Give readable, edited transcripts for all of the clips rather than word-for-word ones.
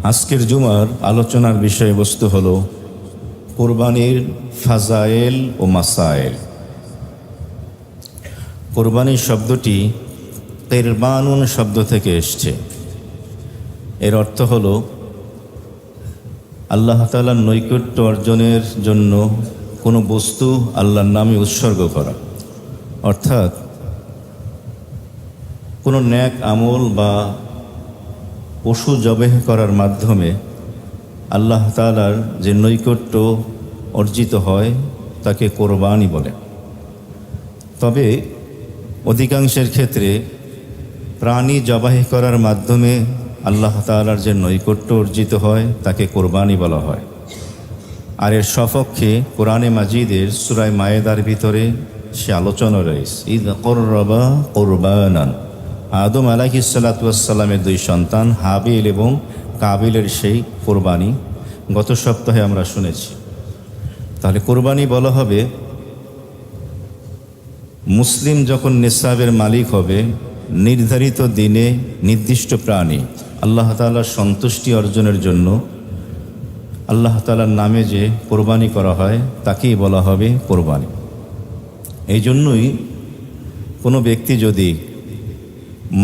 আজকের জুমার আলোচনার বিষয়বস্তু হল কোরবানির ফাজায়েল ও মাসায়েল। কোরবানি শব্দটি কিরবানুন শব্দ থেকে এসছে। এর অর্থ হল আল্লাহ তাআলার নৈকট্য অর্জনের জন্য কোনো বস্তু আল্লাহর নামে উৎসর্গ করা, অর্থাৎ কোনো ন্যাক আমল বা পশু জবেহ করার মাধ্যমে আল্লাহ তাআলার যে নৈকট্য অর্জিত হয় তাকে কোরবানি বলে। তবে অধিকাংশের ক্ষেত্রে প্রাণী জবাহি করার মাধ্যমে আল্লাহ তাআলার যে নৈকট্য অর্জিত হয় তাকে কোরবানি বলা হয়। আর এর সপক্ষে কোরআনে মাজিদের সূরা মায়েদার ভিতরে সে আলোচনা রয়েছে, ইদ করবা কোরবানান। আদম আলাইহিস সালাতু ওয়াস সালামের দুই সন্তান হাবিল এবং কাবিলের সেই কোরবানি গত সপ্তাহে আমরা শুনেছি। তাহলে কোরবানি বলা হবে মুসলিম যখন নিসাবের মালিক হবে, নির্ধারিত দিনে নির্দিষ্ট প্রাণী আল্লাহ তাআলার সন্তুষ্টি অর্জনের জন্য আল্লাহ তাআলার নামে যে কোরবানি করা হয় তাকেই বলা হবে কোরবানি। এই জন্যই কোনো ব্যক্তি যদি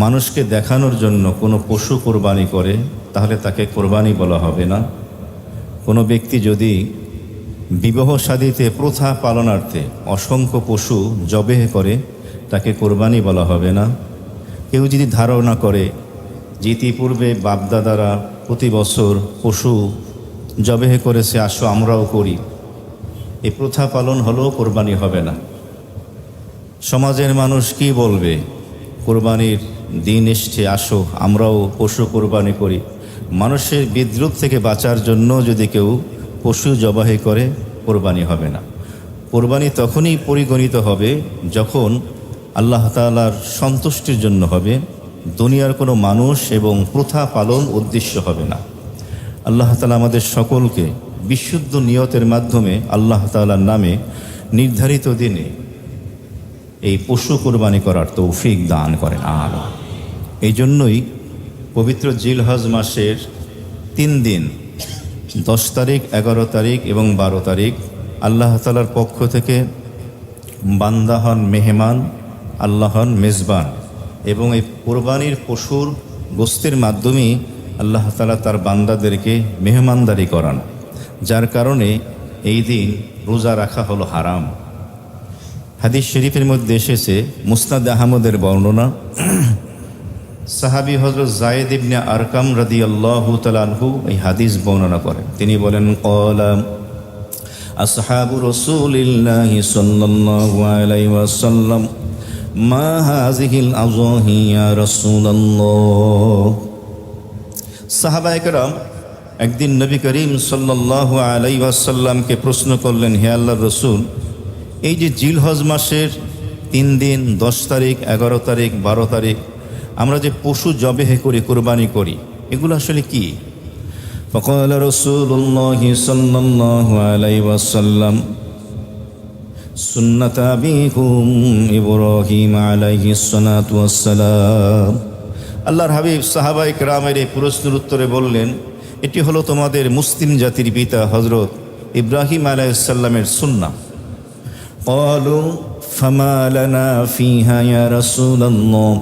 মানুষকে দেখানোর জন্য কোনো পশু কোরবানি করে তাহলে তাকে কোরবানি বলা হবে না। কোনো ব্যক্তি যদি বিবাহ শাদীতে প্রথা পালনার্থে অসংখ্য পশু জবেহ করে তাকে কোরবানি বলা হবে না। কেউ যদি ধারণা করে যে ইতিপূর্বে বাপদাদারা প্রতি বছর পশু জবেহ করেছে, আসো আমরাও করি, এই প্রথা পালন হলেও কোরবানি হবে না। সমাজের মানুষ কি বলবে, কোরবানির দিন এসছে, আসো আমরাও পশু কোরবানি করি, মানুষের বিদ্রুপ থেকে বাঁচার জন্য যদি কেউ পশু জবাহি করে কোরবানি হবে না। কোরবানি তখনই পরিগণিত হবে যখন আল্লাহ তাআলার সন্তুষ্টির জন্য হবে, দুনিয়ার কোনো মানুষ এবং প্রথা পালন উদ্দেশ্য হবে না। আল্লাহ তাআলা আমাদের সকলকে বিশুদ্ধ নিয়তের মাধ্যমে আল্লাহ তাআলার নামে নির্ধারিত দিনে এই পশু কোরবানি করার তৌফিক দান করেন। আর এই জন্যই পবিত্র জিলহজ মাসের 3 দিন 10 তারিখ, 11 তারিখ এবং 12 তারিখ আল্লাহ তাআলার পক্ষ থেকে বান্দা হন মেহমান, আল্লাহ হন মেজবান, এবং এই কোরবানির পশুর গোস্তের মাধ্যমেই আল্লাহ তাআলা তার বান্দাদেরকে মেহমানদারি করান, যার কারণে এই দিন রোজা রাখা হলো হারাম। হাদিস শরীফের মধ্যে এসেছে, মুসনাদ আহমদের বর্ণনা, সাহাবী হযরত যায়েদ ইবনে আরকাম রাদিয়াল্লাহু তাআলা আনহু এই হাদিস বর্ণনা করেন। তিনি বলেন, ক্বালা আসহাবু রাসূলিল্লাহি সাল্লাল্লাহু আলাইহি ওয়াসাল্লাম মা হাযিহিল আযাহি ইয়া রাসূলুল্লাহ। সাহাবায়ে কেরাম একদিন নবী করিম সাল্লাল্লাহু আলাইহি ওয়াসাল্লামকে প্রশ্ন করলেন, হে আল্লাহর রাসূল, এই যে জিলহজ মাসের 3 দিন 10 তারিখ, 11 তারিখ, 12 তারিখ আমরা যে পশু জবেহ করি, কোরবানি করি, এগুলো আসলে কি? فقال رسول الله صلى الله عليه وسلم سنة أبيكم إبراهيم عليه الصلاة والسلام। আল্লাহর হাবিব সাহাবায়ে কেরামের এই প্রশ্নের উত্তরে বললেন, এটি হলো তোমাদের মুসলিম জাতির পিতা হযরত ইব্রাহিম আলাইহিস সালামের সুন্নাহ। ক্বালু ফামা লানা ফিহা ইয়া রাসূলুল্লাহ।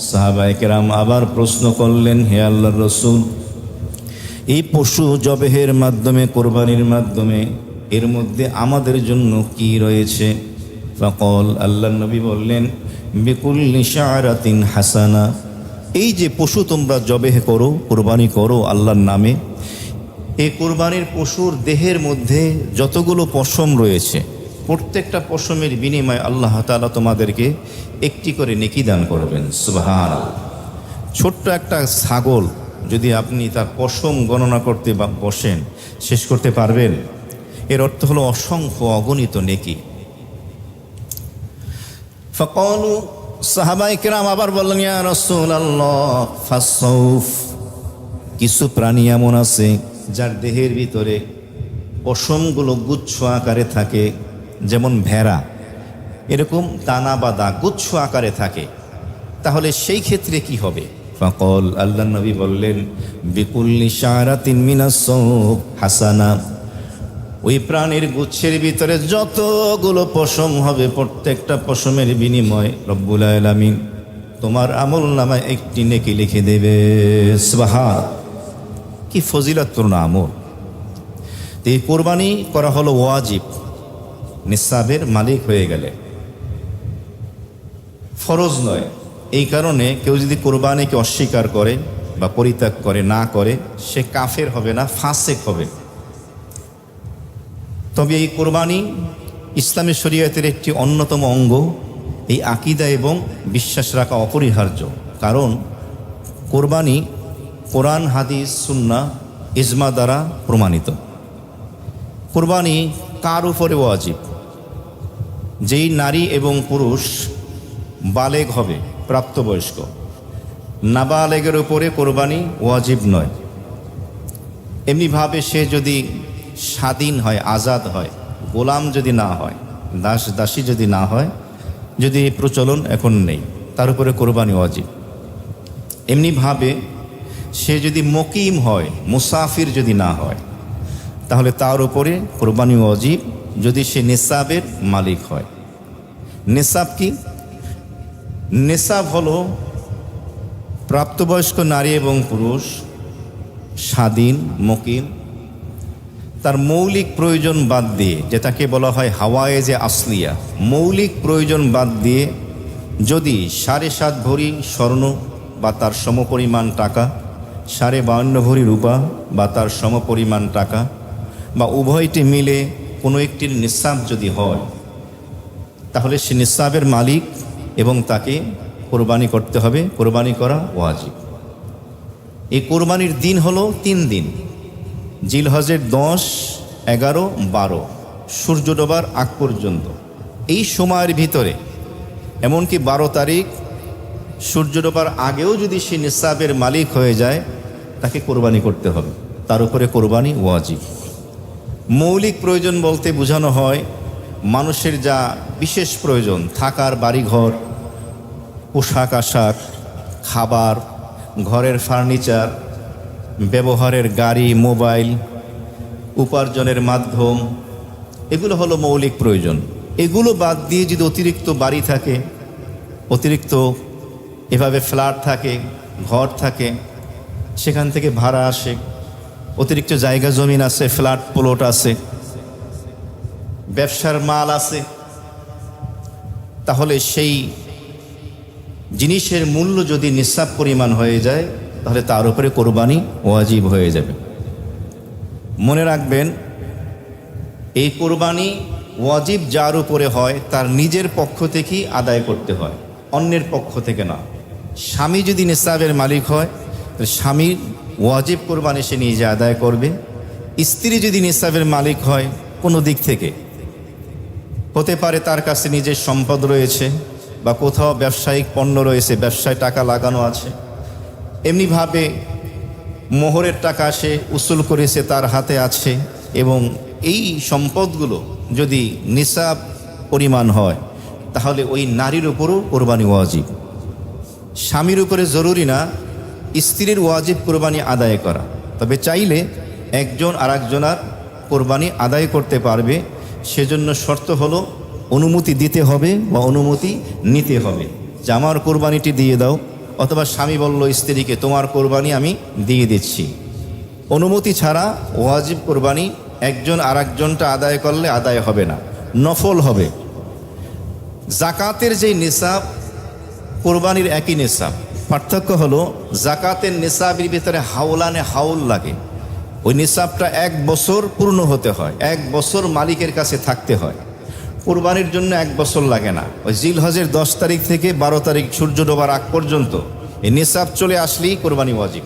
সাহাবায়ে কেরাম আবার প্রশ্ন করলেন, হে আল্লাহর রাসূল, এই পশু জবেহের মাধ্যমে, কোরবানির মাধ্যমে এর মধ্যে আমাদের জন্য কি রয়েছে? ফাকাল, আল্লাহর নবী বললেন, বিকুল্লি শাআরাতিন হাসানা। এই যে পশু তোমরা জবেহ করো, কোরবানি করো আল্লাহর নামে, এই কোরবানির পশুর দেহের মধ্যে যতগুলো পশম রয়েছে প্রত্যেকটা পশমের বিনিময়ে আল্লাহ তাআলা তোমাদেরকে একটি করে নেকি দান করবেন। সুবহানাল্লাহ। ছোট্ট একটা ছাগল যদি আপনি তার পশম গণনা করতে বা বসেন, শেষ করতে পারবেন? এর অর্থ হলো অসংখ্য অগণিত নেকি। ফাকালু, সাহাবায়ে কেরাম আবার বললেন, ইয়া রাসূলুল্লাহ ফাসসাউফ। কিছু প্রাণী এমন আছে যার দেহের ভিতরে পশমগুলো গুচ্ছ আকারে থাকে, যেমন ভেড়া, এরকম দানা বাঁধা গুচ্ছ আকারে থাকে, তাহলে সেই ক্ষেত্রে কি হবে? ফাকাল, আল্লাহ নবী বললেন, বিকুল্লি শারাতিন মিনাস সাওব হাসানা, ওই প্রাণীর গুচ্ছের ভিতরে যতগুলো পশম হবে প্রত্যেকটা পশমের বিনিময় রব্বুল আলামিন তোমার আমল নামায় একটি নেকি লিখে দেবে। সুবহান, কি ফজিলতপূর্ণ আমল। এই কোরবানি করা হলো ওয়াজিব, নিসাবের মালিক হয়ে গেলে, ফরজ নয়। এই কারণে কেউ যদি কোরবানিকে অস্বীকার করে বা পরিত্যাগ করে, না করে, সে কাফের হবে না, ফাসেক হবে। তবে এই কোরবানি ইসলামী শরীয়তের একটি অন্যতম অঙ্গ। এই আকীদা এবং বিশ্বাস রাখা অপরিহার্য, কারণ কোরবানি কোরআন, হাদিস, সুন্নাহ, ইজমা দ্বারা প্রমাণিত। কোরবানি কার উপরে ওয়াজিব? যেই নারী এবং পুরুষ বালেগ হবে, প্রাপ্তবয়স্ক। নাবালেগের উপরে কোরবানি ওয়াজিব নয়। এমনিভাবে সে যদি স্বাধীন হয়, আজাদ হয়, গোলাম যদি না হয়, দাস দাসী যদি না হয়, যদি প্রচলন এখন নেই, তার উপরে কোরবানি ওয়াজিব। এমনিভাবে সে যদি মুকিম হয়, মুসাফির যদি না হয়, তাহলে তার উপরে কোরবানি ওয়াজিব, যদি সে নিসাবের মালিক হয়। নিসাব কি? নিসাব হলো প্রাপ্তবয়স্ক নারী এবং পুরুষ, স্বাধীন, মুকিম, তার মৌলিক প্রয়োজন বাদ দিয়ে, যেটাকে বলা হয় হাওয়ায়েজে আসলিয়া, মৌলিক প্রয়োজন বাদ দিয়ে যদি 7.5 ভরি স্বর্ণ বা তার সমপরিমাণ টাকা, 52.5 ভরি রূপা বা তার সমপরিমাণ টাকা, বা উভয়টি মিলে কোনো একটির নিসাব যদি হয়, তাহলে সে নিসাবের মালিক এবং তাকে কোরবানি করতে হবে। কোরবানি করা ওয়াজিব। এই কোরবানির দিন হলো 3 দিন, জিলহজের 10, 11, 12, সূর্য ডোবার আগ পর্যন্ত। এই সময়ের ভিতরে, এমনকি 12 তারিখ সূর্য ডোবার আগেও যদি সে নিসাবের মালিক হয়ে যায়, তাকে কোরবানি করতে হবে, তার উপরে কোরবানি ওয়াজিব। মৌলিক প্রয়োজন বলতে বোঝানো হয় মানুষের যা বিশেষ প্রয়োজন, থাকার বাড়িঘর, পোশাক আশাক, খাবার, ঘরের ফার্নিচার, ব্যবহারের গাড়ি, মোবাইল, উপার্জনের মাধ্যম, এগুলো হলো মৌলিক প্রয়োজন। এগুলো বাদ দিয়ে যদি অতিরিক্ত বাড়ি থাকে, অতিরিক্ত এভাবে ফ্ল্যাট থাকে, ঘর থাকে, সেখান থেকে ভাড়া আসে, অতিরিক্ত জায়গা জমিন আছে, ফ্ল্যাট প্লট আছে, ব্যবসার মাল আছে, তাহলে সেই জিনিসের মূল্য যদি নিসাব পরিমাণ হয়ে যায়, তাহলে তার উপরে কোরবানি ওয়াজিব হয়ে যাবে। মনে রাখবেন, এই কোরবানি ওয়াজিব যার উপরে হয় তার নিজের পক্ষ থেকেই আদায় করতে হয়, অন্যের পক্ষ থেকে না। স্বামী যদি নিসাবের মালিক হয়, তাহলে স্বামীর ওয়াজিব কোরবানি সে নিজে আদায় করবে। স্ত্রী যদি নিসাবের মালিক হয়, কোনো দিক থেকে হতে পারে তার কাছে নিজের সম্পদ রয়েছে, বা কোথাও ব্যবসায়িক পণ্য রয়েছে, ব্যবসায় টাকা লাগানো আছে, এমনিভাবে মোহরের টাকা সে উসুল করেছে, তার হাতে আছে, এবং এই সম্পদগুলো যদি নিসাব পরিমাণ হয়, তাহলে ওই নারীর উপরও কোরবানি ওয়াজিব। স্বামীর উপরে জরুরি না স্ত্রীর ওয়াজিব কোরবানি আদায় করা, তবে চাইলে একজন আর একজনার কোরবানি আদায় করতে পারবে। সেজন্য শর্ত হলো অনুমতি দিতে হবে বা অনুমতি নিতে হবে, যে আমার কোরবানিটি দিয়ে দাও, অথবা স্বামী বলল স্ত্রীকে তোমার কোরবানি আমি দিয়ে দিচ্ছি। অনুমতি ছাড়া ওয়াজিব কোরবানি একজন আর একজনটা আদায় করলে আদায় হবে না, নফল হবে। জাকাতের যেই নিসাব, কোরবানির একই নিসাব, পার্থক্য হলো জাকাতের নিসাবের ভিতরে হাওলানে হাউল লাগে, ওই নিসাবটা 1 বছর পূর্ণ হতে হয়, 1 বছর মালিকের কাছে থাকতে হয়। কোরবানির জন্য 1 বছর লাগে না, ওই জিলহজের 10 তারিখ থেকে 12 তারিখ সূর্য ডোবার আগ পর্যন্ত এই নিসাব চলে আসলেই কোরবানি ওয়াজিব।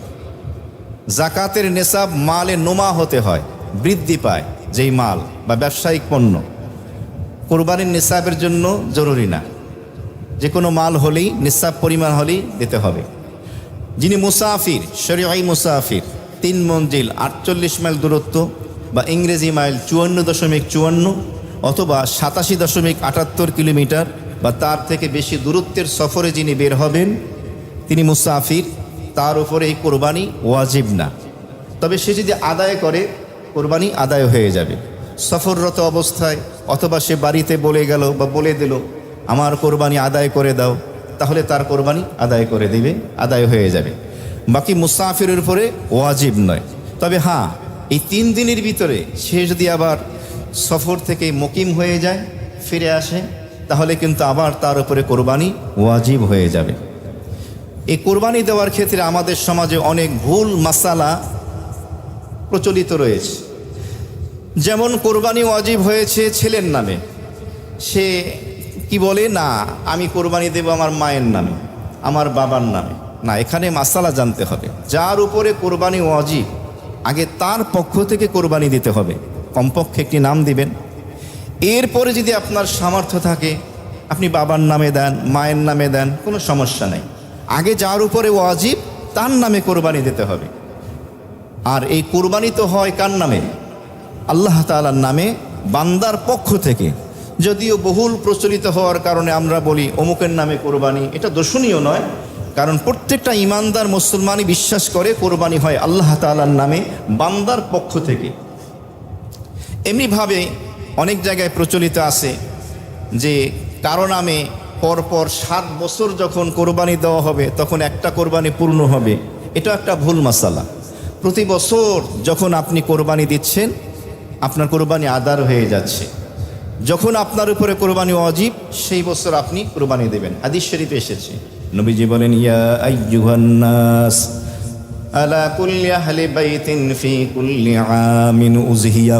জাকাতের নিসাব মালে নোমা হতে হয়, বৃদ্ধি পায় যেই মাল বা ব্যবসায়িক পণ্য। কোরবানির নিসাবের জন্য জরুরি না, যে কোনো মাল হলেই, নিসাব পরিমাণ হলেই দিতে হবে। যিনি মুসাফির, শরীয়ী মুসাফির, 3 মঞ্জিল 48 মাইল দূরত্ব, বা ইংরেজি মাইল 54.54 অথবা 87.78 কিলোমিটার বা তার থেকে বেশি দূরত্বের সফরে যিনি বের হবেন, তিনি মুসাফির। তার উপরে এই কোরবানি ওয়াজিব না। তবে সে যদি আদায় করে কোরবানি আদায় হয়ে যাবে। সফররত অবস্থায় অথবা সে বাড়িতে বলে গেল বা বলে দিল আমার কোরবানি আদায় করে দাও, তাহলে তার কোরবানি আদায় করে দিবে, আদায় হয়ে যাবে। বাকি মুসাফিরের উপরে ওয়াজিব নয়। তবে হ্যাঁ, এই 3 দিনের ভিতরে সে যদি আবার সফর থেকে মুকিম হয়ে যায়, ফিরে আসে, তাহলে কিন্তু আবার তার উপরে কোরবানি ওয়াজিব হয়ে যাবে। এই কোরবানি দেওয়ার ক্ষেত্রে আমাদের সমাজে অনেক ভুল মাসালা প্রচলিত রয়েছে। যেমন কোরবানি ওয়াজিব হয়েছে ছেলের নামে, সে কি বলে, না আমি কোরবানি দেব আমার মায়ের নামে, আমার বাবার নামে। না, এখানে মাসালা জানতে হবে। যার উপরে কোরবানি ওয়াজিব আগে তার পক্ষ থেকে কোরবানি দিতে হবে, কমপক্ষে একটি নাম দিবেন। এরপরে যদি আপনার সামর্থ্য থাকে আপনি বাবার নামে দেন, মায়ের নামে দেন, কোনো সমস্যা নেই। আগে যার উপরে ওয়াজিব তার নামে কোরবানি দিতে হবে। আর এই কোরবানি তো হয় কার নামে? আল্লাহ তাআলার নামে, বান্দার পক্ষ থেকে। যদিও বহুল প্রচলিত হওয়ার কারণে আমরা বলি অমুকের নামে কোরবানি, এটা দোষণীয় নয়। কারণ প্রত্যেকটা ইমানদার মুসলমানই বিশ্বাস করে কোরবানি হয় আল্লাহ তাআলার নামে, বান্দার পক্ষ থেকে। এমনিভাবে অনেক জায়গায় প্রচলিত আছে যে কারো নামে পরপর 7 বছর যখন কোরবানি দেওয়া হবে তখন একটা কোরবানি পূর্ণ হবে। এটা একটা ভুল মাসালা। প্রতি বছর যখন আপনি কোরবানি দিচ্ছেন আপনার কোরবানি আদার হয়ে যাচ্ছে। যখন আপনার উপরে কোরবানি ওয়াজিব সেই বছর আপনি কোরবানি দেবেন। হাদিস শরীফে এসেছে, নবীজি বলেন, ইয়া আইয়ুহান নাস আলা কুল্লি আহলি বাইতিন ফি কুল্লি আমিন উযহিয়া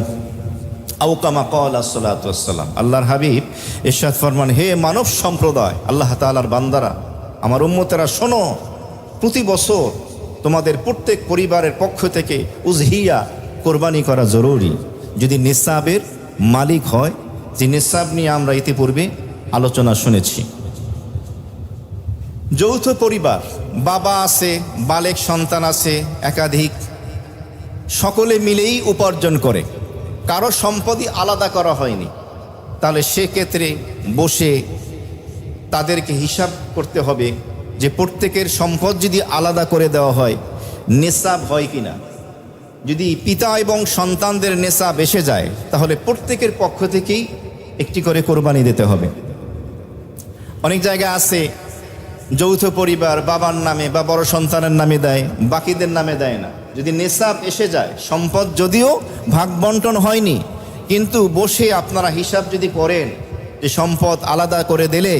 আও কামা ক্বালা সাল্লাল্লাহু আলাইহি ওয়াসাল্লাম। আল্লাহর হাবিব ইরশাদ ফরমান, হে মানব সম্প্রদায়, আল্লাহ তাআলার বান্দারা, আমার উম্মতেরা শোনো, প্রতি বছর তোমাদের প্রত্যেক পরিবারের পক্ষ থেকে উযহিয়া কোরবানি করা জরুরি, যদি নিসাবের মালিক হয়। যে নিসাব নিয়ে আমরা ইতিপূর্বে আলোচনা শুনেছি। যৌথ পরিবার, বাবা আছে, বালেক সন্তান আছে, একাধিক, সকলে মিলেই উপার্জন করে, কারো সম্পদই আলাদা করা হয়নি। তাহলে সেক্ষেত্রে বসে তাদেরকে হিসাব করতে হবে যে প্রত্যেকের সম্পদ যদি আলাদা করে দেওয়া হয় নিসাব হয় কিনা। যদি পিতা এবং সন্তানদের নেশাব এসে যায় তাহলে প্রত্যেকের পক্ষ থেকেই একটি করে কোরবানি দিতে হবে। অনেক জায়গায় আছে যৌথ পরিবার বাবার নামে বা বড় সন্তানের নামে দেয়, বাকিদের নামে দেয় না। যদি নেশাব এসে যায়, সম্পদ যদিও ভাগ বন্টন হয়নি, কিন্তু বসে আপনারা হিসাব যদি করেন যে সম্পদ আলাদা করে দিলে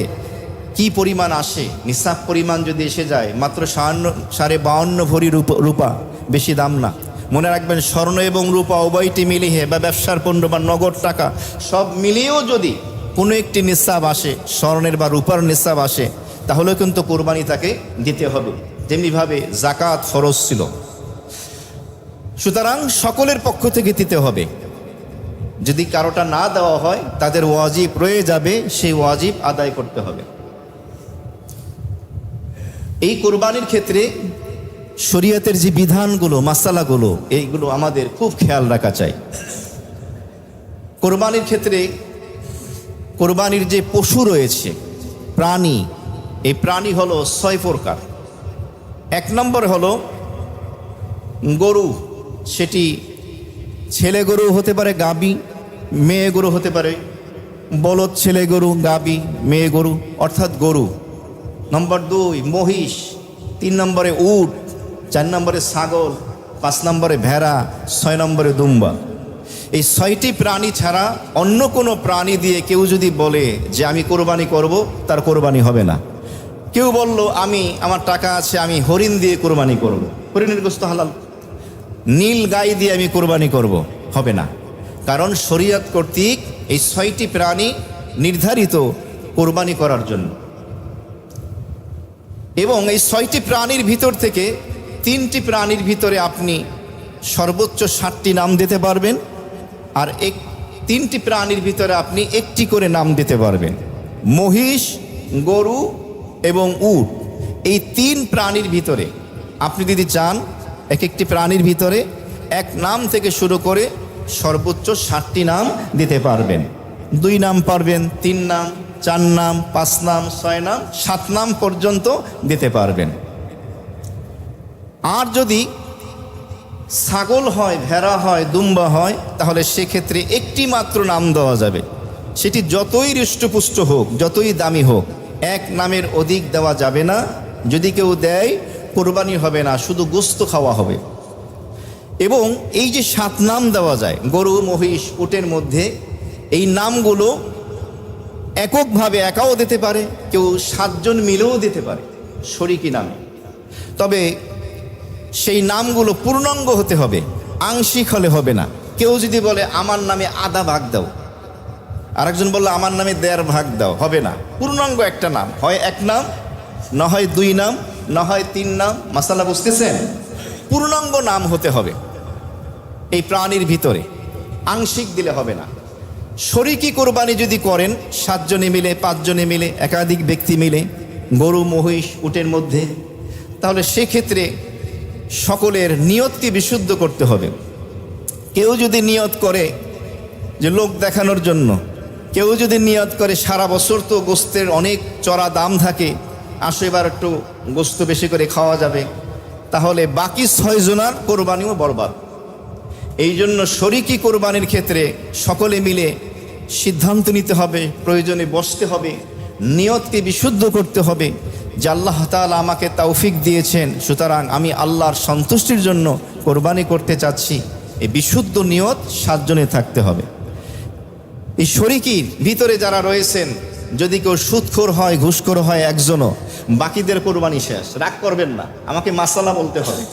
কি পরিমাণ আসে, নিসাব পরিমাণ যদি এসে যায়, মাত্র 52.5 ভরি রূপা, বেশি দাম না। মনে রাখবেন, স্বর্ণ এবং রূপা উভয়টি মিলিয়ে বা ব্যবসার পণ্য বা নগদ টাকা সব মিলিয়েও যদি কোনো একটি নিসাব আসে, স্বর্ণের বা রূপার নিসাব আসে, তাহলে কিন্তু কোরবানি তাকে দিতে হবে। যেমনিভাবে জাকাত ফরজ ছিল, সুতরাং সকলের পক্ষ থেকে দিতে হবে। যদি কারোটা না দেওয়া হয় তাদের ওয়াজিব রয়ে যাবে, সেই ওয়াজিব আদায় করতে হবে। এই কোরবানির ক্ষেত্রে শরীয়তের যে বিধানগুলো, মাসালাগুলো, এইগুলো আমাদের খুব খেয়াল রাখা চাই। কোরবানির ক্ষেত্রে কোরবানির যে পশু রয়েছে, প্রাণী, এই প্রাণী হলো 6 প্রকার। 1 নম্বর হলো গরু, সেটি ছেলে গরু হতে পারে, গাবি, মেয়ে গরু হতে পারে, বলদ ছেলে গরু, গাবি মেয়ে গরু, অর্থাৎ গরু। নম্বর 2 মহিষ, 3 নম্বরে উট, 4 নম্বরে ছাগল, 5 নম্বরে ভেড়া, 6 নম্বরে দুম্বা। এই 6টি প্রাণী ছাড়া অন্য কোনো প্রাণী দিয়ে কেউ যদি বলে যে আমি কোরবানি করব, তার কোরবানি হবে না। কেউ বলল আমার টাকা আছে, আমি হরিণ দিয়ে কোরবানি করব, হরিণের গোশত হালাল, নীল গাই দিয়ে আমি কোরবানি করব, হবে না। কারণ শরীয়ত কর্তৃক এই 6টি প্রাণী নির্ধারিত কোরবানি করার জন্য। এবং এই 6টি প্রাণীর ভিতর থেকে 3টি প্রাণীর ভিতরে আপনি সর্বোচ্চ 7টি নাম দিতে পারবেন, আর 3টি প্রাণীর ভিতরে আপনি 1টি করে নাম দিতে পারবেন। মহিষ, গরু এবং উট, এই 3 প্রাণীর ভিতরে আপনি যদি চান একটি প্রাণীর ভিতরে 1 নাম থেকে শুরু করে সর্বোচ্চ 7টি নাম দিতে পারবেন। 2 নাম পারবেন, 3 নাম, 4 নাম, 5 নাম, 6 নাম, 7 নাম পর্যন্ত দিতে পারবেন। আর যদি ছাগল হয়, ভেড়া হয়, দুম্বা হয়, তাহলে সেক্ষেত্রে একটি মাত্র নাম দেওয়া যাবে। সেটি যতই হৃষ্টপুষ্ট হোক, যতই দামি হোক, এক নামের অধিক দেওয়া যাবে না। যদি কেউ দেয়, কোরবানি হবে না, শুধু গোস্ত খাওয়া হবে। এবং এই যে 7 নাম দেওয়া যায় গরু, মহিষ, উটের মধ্যে, এই নামগুলো এককভাবে একাও দিতে পারে, কেউ 7 জন মিলেও দিতে পারে শরিকি নামে। তবে সেই নামগুলো পূর্ণাঙ্গ হতে হবে, আংশিক হলে হবে না। কেউ যদি বলে আমার নামে আধা ভাগ দাও, আরেকজন বললো আমার নামে 1.5 ভাগ দাও, হবে না। পূর্ণাঙ্গ একটা নাম, হয় 1 নাম, না হয় 2 নাম, না হয় 3 নাম। মাসালা বুঝতেছেন? পূর্ণাঙ্গ নাম হতে হবে এই প্রাণীর ভিতরে, আংশিক দিলে হবে না। শরিকি কোরবানি যদি করেন 7 জনে মিলে, 5 জনে মিলে, একাধিক ব্যক্তি মিলে, গরু, মহিষ, উটের মধ্যে, তাহলে সেক্ষেত্রে সকলের নিয়তকে বিশুদ্ধ করতে হবে। কেউ যদি নিয়ত করে যে লোক দেখানোর জন্য, কেউ যদি নিয়ত করে সারা বছর তো গোস্তের অনেক চড়া দাম থাকে, আসো এবার একটু গোস্ত বেশি করে খাওয়া যাবে, তাহলে বাকি 6 জনার কোরবানিও বরবাদ। এই জন্য শরিকি কোরবানির ক্ষেত্রে সকলে মিলে সিদ্ধান্ত নিতে হবে, প্রয়োজনে বসতে হবে, নিয়তকে বিশুদ্ধ করতে হবে যে আল্লাহ তাআলা আমাকে তৌফিক দিয়েছেন, সুতরাং আমি আল্লাহর সন্তুষ্টির জন্য কোরবানি করতে চাচ্ছি। এই বিশুদ্ধ নিয়ত 7 জনে থাকতে হবে। এই শরিকির ভিতরে যারা রয়েছেন, যদি কেউ সুদখোর হয়, ঘুষখোর হয় একজনও, বাকিদের কোরবানি শেষ। রাগ করবেন না, আমাকে মাসালা বলতে হবে।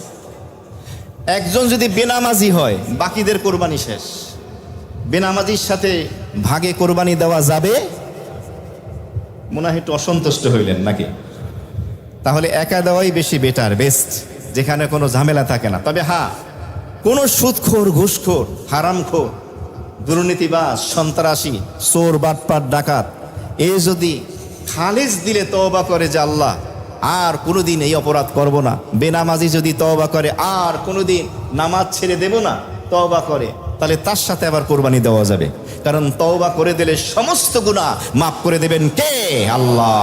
একজন যদি বেনামাজি হয়, বাকিদের কোরবানি শেষ। বেনামাজির সাথে ভাগে কোরবানি দেওয়া যাবে? মনে হয় একটু অসন্তুষ্ট হইলেন নাকি? তাহলে একা দেওয়াই বেশি বেটার, বেস্ট, যেখানে কোনো ঝামেলা থাকে না। তবে হ্যাঁ, কোনো সুদখোর, ঘুষখোর, হারামখোর, দুর্নীতিবাজ, সন্ত্রাসী, চোর, বাটপাট, ডাকাত, এ যদি খালিস দিলে তওবা করে যে আল্লাহ আর কোনোদিন এই অপরাধ করব না, বেনামাজি যদি তওবা করে আর কোনোদিন নামাজ ছেড়ে দেব না, তওবা করে, তাহলে তার সাথে আবার কোরবানি দেওয়া যাবে। কারণ তওবা করে দিলে সমস্ত গুনাহ মাফ করে দেবেন কে? আল্লাহ।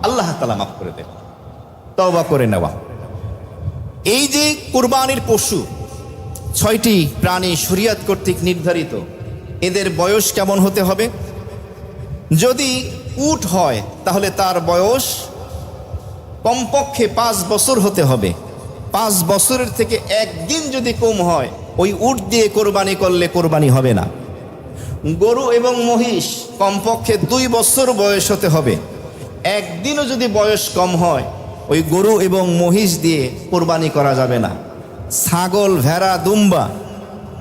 আল্লাহ তাআলা মাফ করে দেবেন। তওবা করে নেওয়া। এই যে কুরবানির পশু 6টি প্রাণী শরীয়ত কর্তৃক নির্ধারিত, এদের বয়স কেমন হতে হবে? যদি উট হয় তাহলে তার বয়স কমপক্ষে 5 বছর হতে হবে। 5 বছরের থেকে 1 দিন যদি কম হয়, ওই উট দিয়ে কোরবানি করলে কোরবানি হবে না। গরু এবং মহিষ কমপক্ষে 2 বছর বয়স হতে হবে। 1 দিনও যদি বয়স কম হয়, ওই গরু এবং মহিষ দিয়ে কোরবানি করা যাবে না। ছাগল, ভেড়া, দুম্বা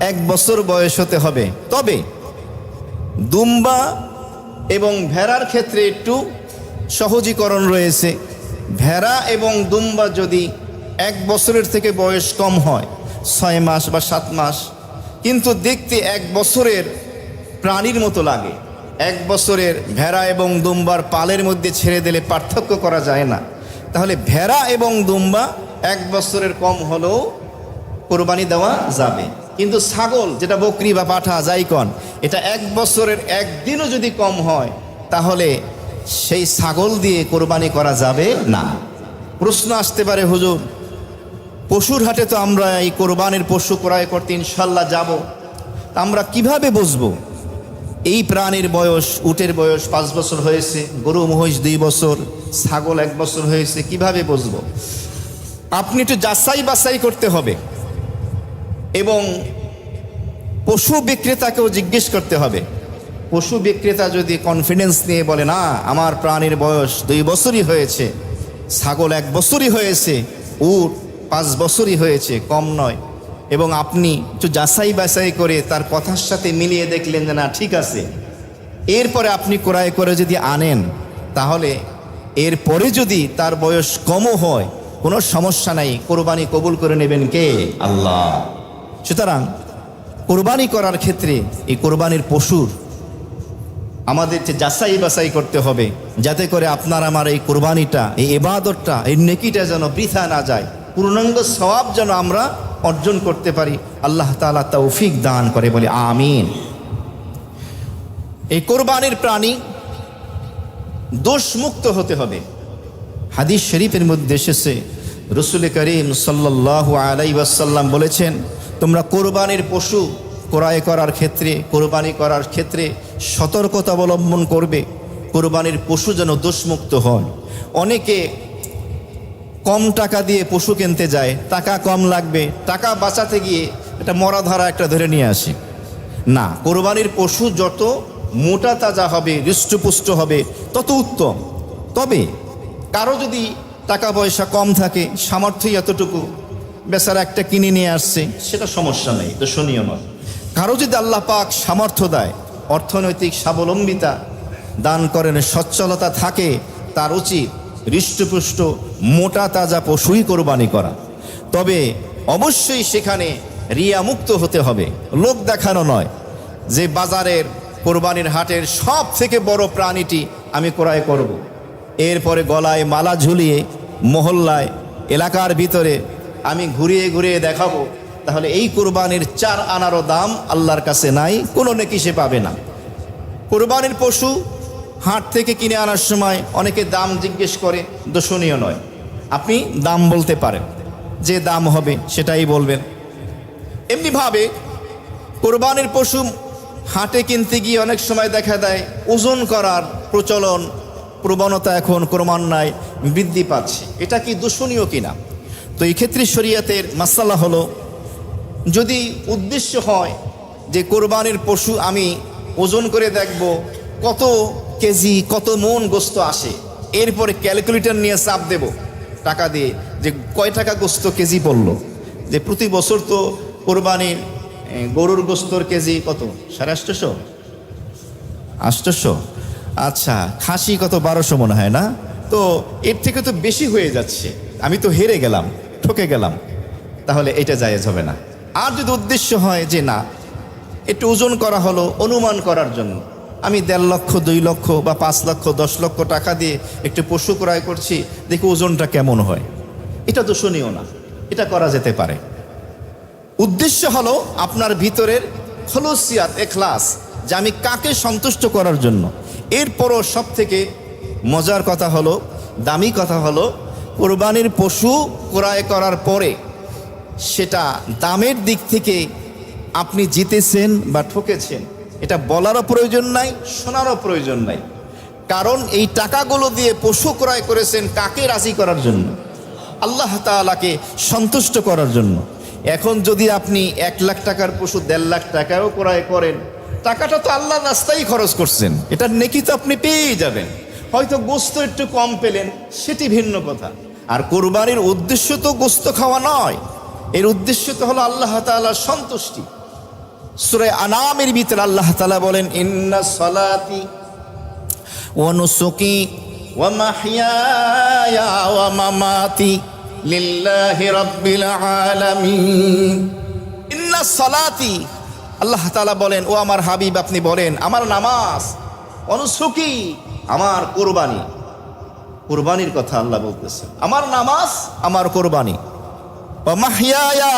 1 বছর বয়স হতে হবে। তবে দুম্বা এবং ভেড়ার ক্ষেত্রে একটু সহজীকরণ রয়েছে। ভেড়া এবং দুম্বা যদি 1 বছরের থেকে বয়স কম হয়, 6 মাস বা 7 মাস, কিন্তু দেখতে 1 বছরের প্রাণীর মতো লাগে, 1 বছরের ভেড়া এবং দুম্বার পালের মধ্যে ছেড়ে দিলে পার্থক্য করা যায় না, তাহলে ভেড়া এবং দুম্বা 1 বছরের কম হলেও কোরবানি দেওয়া যাবে। কিন্তু ছাগল, যেটা বকরি বা পাঠা যাই কন, এটা 1 বছরের 1 দিনও যদি কম হয়, তাহলে সেই ছাগল দিয়ে কোরবানি করা যাবে না। প্রশ্ন আসতে পারে, হুজুর পশুর হাটে তো আমরা এই কোরবানির পশু ক্রয় করতে ইনশাল্লাহ যাব, আমরা কিভাবে বুঝবো এই প্রাণীর বয়স? উটের বয়স 5 বছর হয়েছে, গরু মহিষ 2 বছর, ছাগল 1 বছর হয়েছে, কিভাবে বুঝবো? আপনি একটু যাচাই বাছাই করতে হবে এবং পশু বিক্রেতাকেও জিজ্ঞেস করতে হবে। পশু বিক্রেতা যদি কনফিডেন্স নিয়ে বলে, না আমার প্রাণীর বয়স 2 বছরই হয়েছে, ছাগল 1 বছরই হয়েছে, উট 5 বছরই হয়েছে, কম নয়, এবং আপনি একটু যাচাই বাছাই করে তার কথার সাথে মিলিয়ে দেখলেন যে না ঠিক আছে, এরপরে আপনি ক্রয় করে যদি আনেন, তাহলে এরপরে যদি তার বয়স কমও হয় কোনো সমস্যা নাই, কোরবানি কবুল করে নেবেন কে? আল্লাহ। সুতরাং কোরবানি করার ক্ষেত্রে এই কোরবানির পশুর আমাদের যাচাই বাছাই করতে হবে, যাতে করে আপনার আমার এই কোরবানিটা, এই ইবাদতটা, এই নেকিটা যেন বৃথা না যায়, পূর্ণাঙ্গ সওয়াব যেন আমরা অর্জন করতে পারি। আল্লাহ তাআলা তৌফিক দান করে, বলে আমিন। এই কোরবানির প্রাণী দোষমুক্ত হতে হবে। হাদিস শরীফের মধ্যে এসেছে, রসুল করিম সাল্লাল্লাহু আলাইহি ওয়াসাল্লাম বলেছেন, তোমরা কোরবানির পশু ক্রয় করার ক্ষেত্রে, কোরবানি করার ক্ষেত্রে সতর্কতা অবলম্বন করবে, কোরবানির পশু যেন দোষমুক্ত হয়। অনেকে কম টাকা দিয়ে পশু কিনতে যায়, টাকা কম লাগবে, টাকা বাঁচাতে গিয়ে এটা মরা ধরা একটা ধরে নিয়ে আসে। না, কোরবানির পশু যত মোটা তাজা হবে, হৃষ্টপুষ্ট হবে, তত উত্তম। তবে কারো যদি টাকা পয়সা কম থাকে, সামর্থ্য এতটুকু, বেচারা একটা কিনে নিয়ে আসছে, সেটা সমস্যা নেই, দর্শনীয় নয়। কারো যদি আল্লাহ পাক সামর্থ্য দেয়, অর্থনৈতিক স্বাবলম্বিতা দান করেন, সচ্ছলতা থাকে, তার উচিত হৃষ্টপুষ্ট মোটা তাজা পশুই কোরবানি করা। তবে অবশ্যই সেখানে রিয়া মুক্ত হতে হবে, লোক দেখানো নয় যে বাজারের কোরবানির হাটের সব থেকে বড় প্রাণীটি আমি ক্রয় করব। এরপরে গলায় মালা ঝুলিয়ে মহল্লায়, এলাকার ভিতরে আমি ঘুরিয়ে ঘুরিয়ে দেখাবো, তাহলে এই কোরবানির 4 আনারও দাম আল্লাহর কাছে নাই, কোনো নেকি সে পাবে না। কোরবানির পশু হাট থেকে কিনে আনার সময় অনেকে দাম জিজ্ঞেস করে, দর্শনীয় নয়। আপনি দাম বলতে পারেন, যে দাম হবে সেটাই বলবেন। এমনিভাবে কোরবানির পশু হাটে কিনতে গিয়ে অনেক সময় দেখা দেয় ওজন করার প্রবণতা এখন ক্রমান্বয়ে বৃদ্ধি পাচ্ছে। এটা কি দূষণীয় কিনা? তো এই ক্ষেত্রে শরীয়তের মাসালা হলো, যদি উদ্দেশ্য হয় যে কোরবানির পশু আমি ওজন করে দেখব কত কেজি, কত মন গোস্ত আসে, এরপরে ক্যালকুলেটর নিয়ে চাপ দেব টাকা দিয়ে যে কয় টাকা গোস্ত কেজি পড়লো। যে প্রতি বছর তো কোরবানির গরুর গোস্তর কেজি কত, 850, 800, আচ্ছা খাসি কত 1200 মনে হয় না? তো এর থেকে তো বেশি হয়ে যাচ্ছে, আমি তো হেরে গেলাম, ঠকে গেলাম, তাহলে এটা জায়েজ হবে না। আর যদি উদ্দেশ্য হয় যে না, একটু ওজন করা হলো অনুমান করার জন্য, আমি 1.5 লক্ষ, 2 লক্ষ বা 5 লক্ষ, 10 লক্ষ টাকা দিয়ে একটু পশু ক্রয় করছি, দেখি ওজনটা কেমন হয়, এটা দোষণীয় না, এটা করা যেতে পারে। উদ্দেশ্য হলো আপনার ভিতরের খলুসিয়াত, এখলাস, যে আমি কাকে সন্তুষ্ট করার জন্য। এরপরও সব থেকে মজার কথা হলো, দামি কথা হলো, কোরবানির পশু ক্রয় করার পরে সেটা দামের দিক থেকে আপনি জিতেছেন বা ঠকেছেন, এটা বলারও প্রয়োজন নাই, শোনারও প্রয়োজন নাই। কারণ এই টাকাগুলো দিয়ে পশু ক্রয় করেছেন কাকে রাজি করার জন্য? আল্লাহ তাআলাকে সন্তুষ্ট করার জন্য। এখন যদি আপনি 1 লাখ টাকার পশু 1.5 লাখ টাকাও ক্রয় করেন, টাকাটা তো আল্লাহর রাস্তায় খরচ করছেন, এটার নেকি তো আপনি পেয়েই যাবেন। হয়তো গোস্ত একটু কম পেলেন, সেটি ভিন্ন কথা। আর কোরবানির উদ্দেশ্য তো গোস্ত খাওয়া নয়, এর উদ্দেশ্য তো হলো আল্লাহ তাআলার সন্তুষ্টি। সূরা আনামের ভিতরে আল্লাহ তাআলা বলেন, ইন্না সলাতি ওয়া নুসুকি ওয়া মাহইয়ায়া ওয়া মামাতি লিল্লাহি রাব্বিল আলামিন। ইন্না সলাতি, আল্লাহ তাআলা বলেন, ও আমার হাবিব আপনি বলেন, আমার নামাজ, অনুসুকি আমার কোরবানি, কোরবানির কথা আল্লাহ বলতেছেন, আমার নামাজ আমার কোরবানি, ও মাহইয়ায়া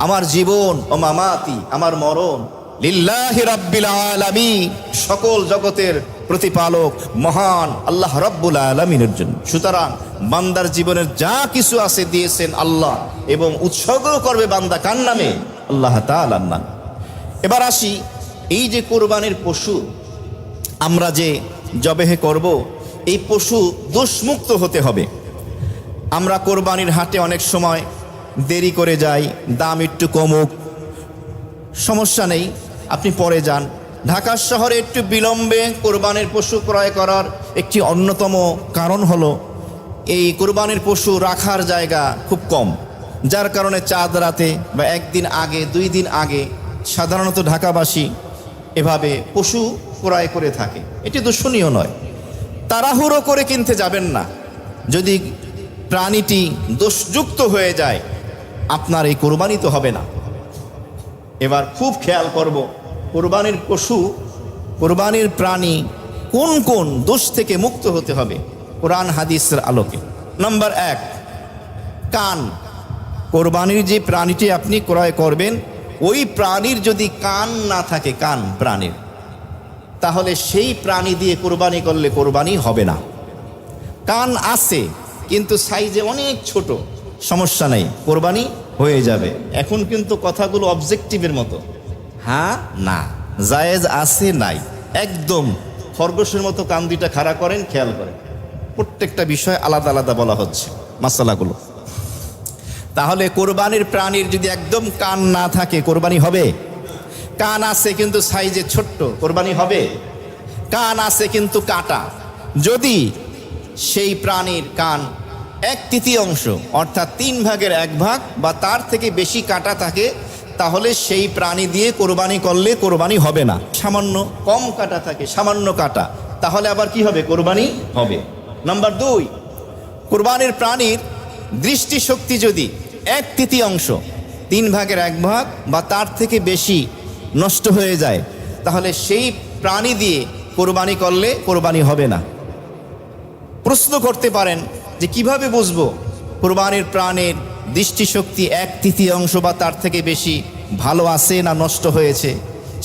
আমার জীবন, ও মামাতি আমার মরণ, লিল্লাহি রাব্বিল আলামিন সকল জগতের প্রতিপালক মহান আল্লাহ রাব্বুল আলামিনের জন্য। সুতরাং বান্দার জীবনের যা কিছু আছে দিয়েছেন আল্লাহ, এবং উৎসর্গ করবে বান্দা কার নামে? আল্লাহ তাআলার নামে। এবার আসি, এই যে কোরবানির পশু আমরা যে জবেহে করব, এই পশু দোষমুক্ত হতে হবে। আমরা কোরবানির হাটে অনেক সময় দেরি করে যাই, দাম একটু কমুক, সমস্যা নেই, আপনি পরে যান। ঢাকা শহরে একটু বিলম্বে কোরবানির পশু ক্রয় করার একটি অন্যতম কারণ হলো এই কোরবানির পশু রাখার জায়গা খুব কম, যার কারণে চাঁদ রাতে বা 1 দিন আগে, 2 দিন আগে সাধারণত ঢাকাবাসী এভাবে পশু ক্রয় করে থাকে। এটি দূষণীয় নয়, তাড়াহুড়ো করে কিনতে যাবেন না। যদি প্রাণীটি দোষযুক্ত হয়ে যায়, আপনার এই কোরবানি তো হবে না। এবার খুব খেয়াল করব, কোরবানির পশু, কোরবানির প্রাণী কোন কোন দোষ থেকে মুক্ত হতে হবে কোরআন হাদিসের আলোকে। নাম্বার 1, কান। কোরবানির যে প্রাণীটি আপনি ক্রয় করবেন, ওই প্রাণীর যদি কান না থাকে, কান প্রাণীর, তাহলে সেই প্রাণী দিয়ে কোরবানি করলে কোরবানি হবে না। কান আছে কিন্তু সাইজে অনেক ছোট, সমস্যা নেই, কোরবানি হয়ে যাবে। এখন কিন্তু কথাগুলো অবজেক্টিভের মতো, হ্যাঁ না, জায়েজ আছে নাই, একদম খরগোশের মতো কান দুইটা খাড়া করেন, খেয়াল করেন, প্রত্যেকটা বিষয় আলাদা আলাদা বলা হচ্ছে মাসালাগুলো। তাহলে কোরবানির প্রাণীর যদি একদম কান না থাকে কোরবানি হবে? কান আছে কিন্তু সাইজে ছোট্ট, কোরবানি হবে? কান আছে কিন্তু কাটা, যদি সেই প্রাণীর কান 1/3 অর্থাৎ 3 ভাগের 1 ভাগ বা তার থেকে বেশি কাটা থাকে, তাহলে সেই প্রাণী দিয়ে কোরবানি করলে কোরবানি হবে না। সামান্য কম কাটা থাকে, সামান্য কাটা, তাহলে আবার কি হবে? কোরবানি হবে। নাম্বার 2, কোরবানির প্রাণীর দৃষ্টিশক্তি যদি 1/3 3 ভাগের 1 ভাগ বা তার থেকে বেশি নষ্ট হয়ে যায়, তাহলে সেই প্রাণী দিয়ে কোরবানি করলে কোরবানি হবে না। প্রশ্ন করতে পারেন যে কিভাবে বুঝবো কোরবানির প্রাণীর দৃষ্টিশক্তি 1/3 বা তার থেকে বেশি ভালো আছে না নষ্ট হয়েছে?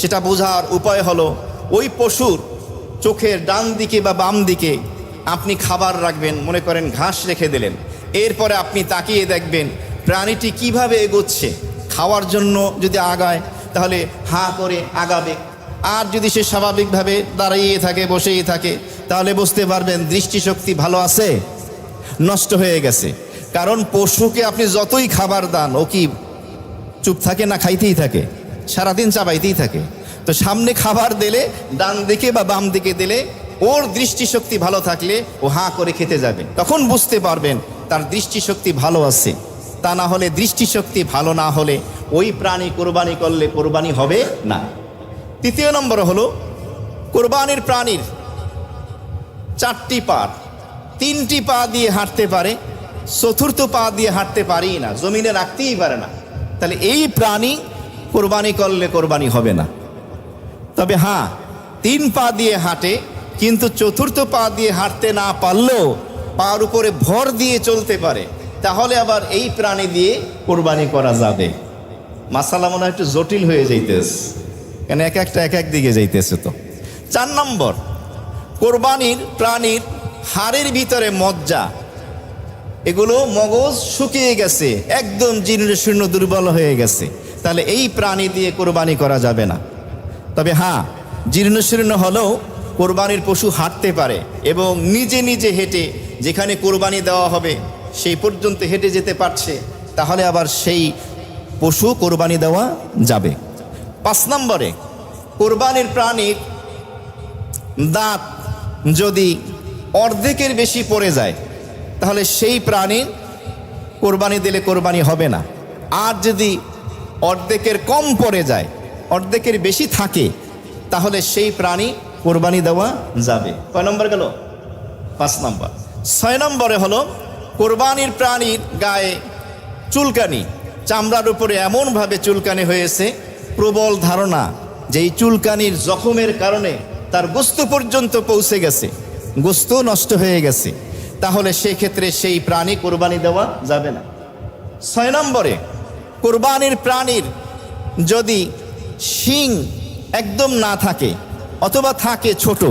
সেটা বোঝার উপায় হলো, ওই পশুর চোখের ডান দিকে বা বাম দিকে আপনি খাবার রাখবেন, মনে করেন ঘাস রেখে দিলেন, এরপরে আপনি তাকিয়ে দেখবেন প্রাণীটি কিভাবে এগোচ্ছে। খাওয়ার জন্য যদি আগায় তাহলে হাঁ করে আগাবে, আর যদি সে স্বাভাবিকভাবে দাঁড়িয়ে থাকে, বসেই থাকে, তাহলে বুঝতে পারবেন দৃষ্টিশক্তি ভালো আছে, নষ্ট হয়ে গেছে। কারণ পশুকে আপনি যতই খাবার দান, ও কি চুপ থাকে না খাইতেই থাকে, সারাদিন চাবাইতেই থাকে। তো সামনে খাবার দিলে, ডান দিকে বা বাম দিকে দিলে, ওর দৃষ্টিশক্তি ভালো থাকলে ও হাঁ করে খেতে যাবে, তখন বুঝতে পারবেন তার দৃষ্টিশক্তি ভালো আছে। তা না হলে, দৃষ্টিশক্তি ভালো না হলে ওই প্রাণী কোরবানি করলে কোরবানি হবে না। 3 নম্বর হলো, কোরবানির প্রাণীর 4টি পা, 3টি পা দিয়ে হাঁটতে পারে, 4র্থ পা দিয়ে হাঁটতে পারেই না, জমিনে রাখতেই পারে না, তাহলে এই প্রাণী কোরবানি করলে কোরবানি হবে না। তবে হ্যাঁ, 3 পা দিয়ে হাঁটে কিন্তু 4র্থ পা দিয়ে হাঁটতে না পারলেও পার উপরে ভর দিয়ে চলতে পারে, তাহলে আবার এই প্রাণী দিয়ে কোরবানি করা যাবে। মাসালা মনে হয় একটু জটিল হয়ে যাইতেছে, কেন এক একটা এক এক দিকে যাইতেছে। তো 4 নম্বর, কোরবানির প্রাণীর হাড়ের ভিতরে মজ্জা, এগুলো মগজ শুকিয়ে গেছে, একদম জীর্ণ শীর্ণ দুর্বল হয়ে গেছে, তাহলে এই প্রাণী দিয়ে কোরবানি করা যাবে না। তবে হ্যাঁ, জীর্ণ শীর্ণ হলেও কোরবানির পশু হাঁটতে পারে এবং নিজে নিজে হেঁটে যেখানে কোরবানি দেওয়া হবে সেই পর্যন্ত হেঁটে যেতে পারছে, তাহলে আবার সেই পশু কোরবানি দেওয়া যাবে। 5 নম্বরে, কোরবানির প্রাণীর দাঁত যদি অর্ধেকের বেশি পড়ে যায়, তাহলে সেই প্রাণীর কোরবানি দিলে কোরবানি হবে না। আর যদি অর্ধেকের কম পড়ে যায়, অর্ধেকের বেশি থাকে, তাহলে সেই প্রাণী কোরবানি দেওয়া যাবে। কয় নম্বর গেল? 5 নম্বর। 6 নম্বরে হলো, কোরবানির প্রাণীর গায়ে চুলকানি, চামড়ার উপরে এমনভাবে চুলকানি হয়েছে, প্রবল ধারণা যে এই চুলকানির জখমের কারণে তার গোস্ত পর্যন্ত পৌঁছে গেছে, গোস্ত নষ্ট হয়ে গেছে, তাহলে সেই ক্ষেত্রে সেই প্রাণী কোরবানি দেওয়া যাবে না। 6 নম্বরে, কোরবানির প্রাণীর যদি শিং একদম না থাকে অথবা থাকে ছোট,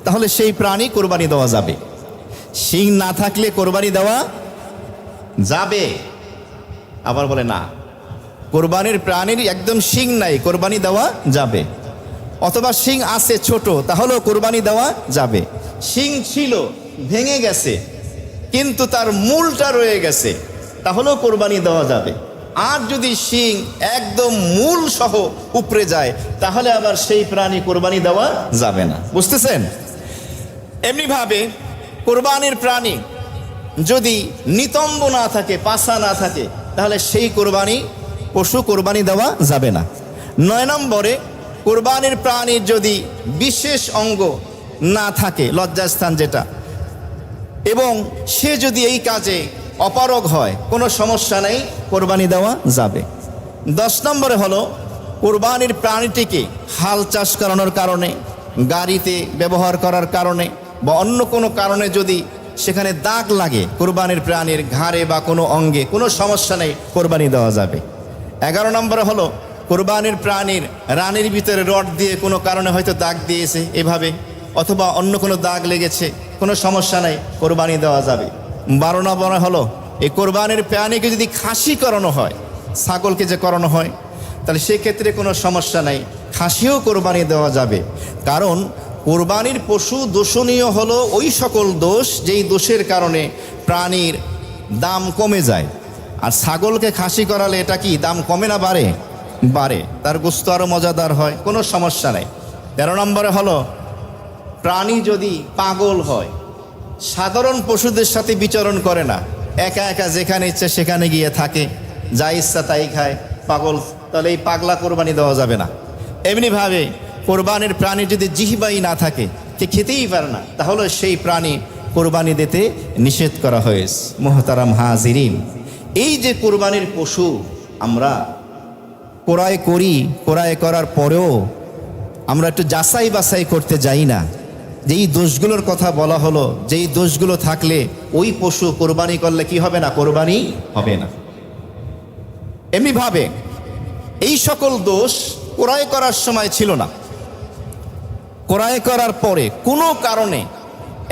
তাহলে সেই প্রাণী কোরবানি দেওয়া যাবে। শিং না থাকলে কোরবানি দেওয়া যাবে? আবার বলে না, কোরবানির প্রাণীর একদম শিং নাই, কোরবানি দেওয়া যাবে। অথবা শিং আছে ছোট, তাহলেও কোরবানি দেওয়া যাবে। শিং ছিল, ভেঙে গেছে, কিন্তু তার মূলটা রয়ে গেছে, তাহলেও কোরবানি দেওয়া যাবে। আর যদি শিং একদম মূল সহ উপরে যায়, তাহলে আবার সেই প্রাণী কোরবানি দেওয়া যাবে না। বুঝতেছেন? এমনিভাবে কোরবানির প্রাণী যদি নিতম্ব না থাকে, পাছা না থাকে, তাহলে সেই কোরবানি পশু কোরবানি দেওয়া যাবে না। 9 নম্বরে, কোরবানির প্রাণীর যদি বিশেষ অঙ্গ না থাকে, লজ্জাস্থান যেটা, এবং সে যদি এই কাজে অপারগ হয়, কোনো সমস্যা নেই, কোরবানি দেওয়া যাবে। 10 নম্বরে হলো, কোরবানির প্রাণীটিকে হাল চাষ করানোর কারণে, গাড়িতে ব্যবহার করার কারণে বা অন্য কোনো কারণে যদি সেখানে দাগ লাগে কোরবানির প্রাণীর ঘাড়ে বা কোনো অঙ্গে, কোনো সমস্যা নেই, কোরবানি দেওয়া যাবে। 11 নম্বরে হলো, কোরবানির প্রাণীর রানের ভিতরে রড দিয়ে কোনো কারণে হয়তো দাগ দিয়েছে এভাবে, অথবা অন্য কোনো দাগ লেগেছে, কোনো সমস্যা নেই, কোরবানি দেওয়া যাবে। 12 নম্বরে হলো এই কোরবানির প্রাণীকে যদি খাসি করানো হয়, ছাগলকে যে করানো হয়, তাহলে সেক্ষেত্রে কোনো সমস্যা নাই, খাসিও কোরবানি দেওয়া যাবে। কারণ কোরবানির পশু দোষণীয় হলো ওই সকল দোষ যেই দোষের কারণে প্রাণীর দাম কমে যায়। আর ছাগলকে খাসি করালে এটা কি দাম কমে না বাড়ে? বাড়ে, তার গোশত আরও মজাদার হয়, কোনো সমস্যা নেই। 13 নম্বরে হলো প্রাণী যদি পাগল হয়, সাধারণ পশুদের সাথে বিচরণ করে না, একা একা যেখানে ইচ্ছে সেখানে গিয়ে থাকে, যা ইচ্ছা তাই খায়, পাগল, তাহলে এই পাগলা কোরবানি দেওয়া যাবে না। এমনিভাবে কোরবানির প্রাণী যদি জিহ্বাই না থাকে, কে খেতেই পারে না, তাহলে সেই প্রাণী কোরবানি দিতে নিষেধ করা হয়েছে। মুহতারাম হাজিরিন, এই যে কোরবানির পশু আমরা ক্রয় করি, ক্রয় করার পরেও আমরা একটু যাচাই বাছাই করতে যাই না, যেই দোষগুলোর কথা বলা হলো, যেই দোষগুলো থাকলে ওই পশু কোরবানি করলে কি হবে না? কোরবানি হবে না। এমনিভাবে এই সকল দোষ ক্রয় করার সময় ছিল না, ক্রয় করার পরে কোনো কারণে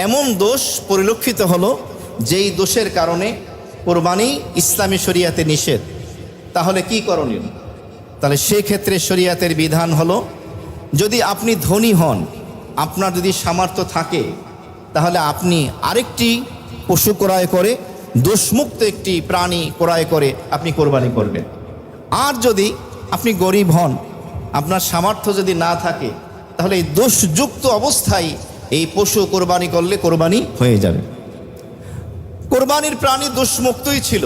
এমন দোষ পরিলক্ষিত হলো যেই দোষের কারণে কোরবানি ইসলামী শরিয়াতে নিষেধ, তাহলে কি করণীয়? তাহলে সেক্ষেত্রে শরিয়াতের বিধান হলো, যদি আপনি ধনী হন, আপনার যদি সামর্থ্য থাকে, তাহলে আপনি আরেকটি পশু ক্রয় করে দোষমুক্ত একটি প্রাণী ক্রয় করে আপনি কোরবানি করবেন। আর যদি আপনি গরিব হন, আপনার সামর্থ্য যদি না থাকে, তাহলে এই দোষযুক্ত অবস্থায় এই পশু কোরবানি করলে কোরবানি হয়ে যাবে। কোরবানির প্রাণী দোষমুক্তই ছিল।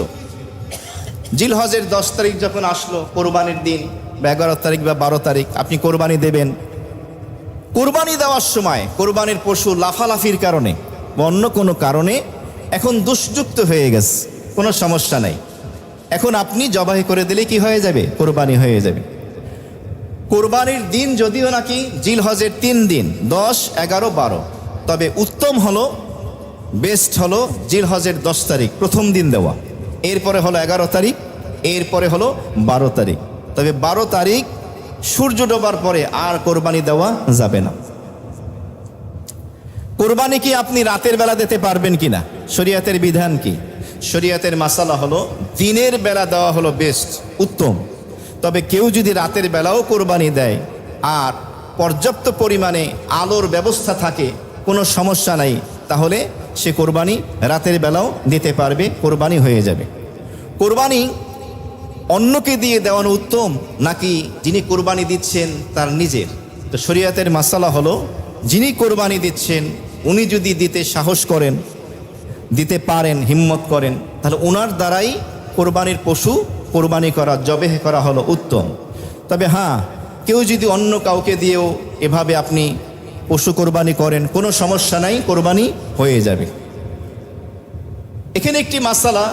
জিলহজের 10 তারিখ যখন আসলো, কোরবানির দিন, 11 তারিখ বা 12 তারিখ আপনি কোরবানি দেবেন। কোরবানি দেওয়ার সময় কোরবানির পশু লাফালাফির কারণে বা অন্য কোনো কারণে এখন দোষযুক্ত হয়ে গেছে, কোনো সমস্যা নাই, এখন আপনি জবাই করে দিলে কি হয়ে যাবে? কোরবানি হয়ে যাবে। কোরবানির দিন যদিও নাকি জিলহজের 3 দিন, 10, 11, 12, তবে উত্তম হলো, বেস্ট হলো জিলহজের 10 তারিখ প্রথম দিন দেওয়া, এরপরে হলো 11 তারিখ, এরপরে হলো 12 তারিখ। তবে 12 তারিখ সূর্য ডোবার পরে আর কোরবানি দেওয়া যাবে না। কোরবানি কি আপনি রাতের বেলা দিতে পারবেন কিনা? শরিয়াতের বিধান কি? শরিয়াতের মাসালা হলো দিনের বেলা দেওয়া হলো বেস্ট, উত্তম। তবে কেউ যদি রাতের বেলাও কোরবানি দেয় আর পর্যাপ্ত পরিমাণে আলোর ব্যবস্থা থাকে, কোনো সমস্যা নাই, তাহলে সে কোরবানি রাতের বেলাও দিতে পারবে, কোরবানি হয়ে যাবে। কোরবানি অন্যকে দিয়ে দেওয়ানো উত্তম নাকি যিনি কোরবানি দিচ্ছেন তার নিজের? তো শরিয়াতের মাসালা হলো, যিনি কোরবানি দিচ্ছেন উনি যদি দিতে সাহস করেন, দিতে পারেন, হিম্মত করেন, তাহলে ওনার দ্বারাই কোরবানির পশু কোরবানি করা, জবেহ করা হলো উত্তম। তবে হ্যাঁ, কেউ যদি অন্য কাউকে দিয়েও এভাবে আপনি পশু কোরবানি করেন, কোনো সমস্যা নাই, কোরবানি হয়ে যাবে। এখানে একটি মাসালা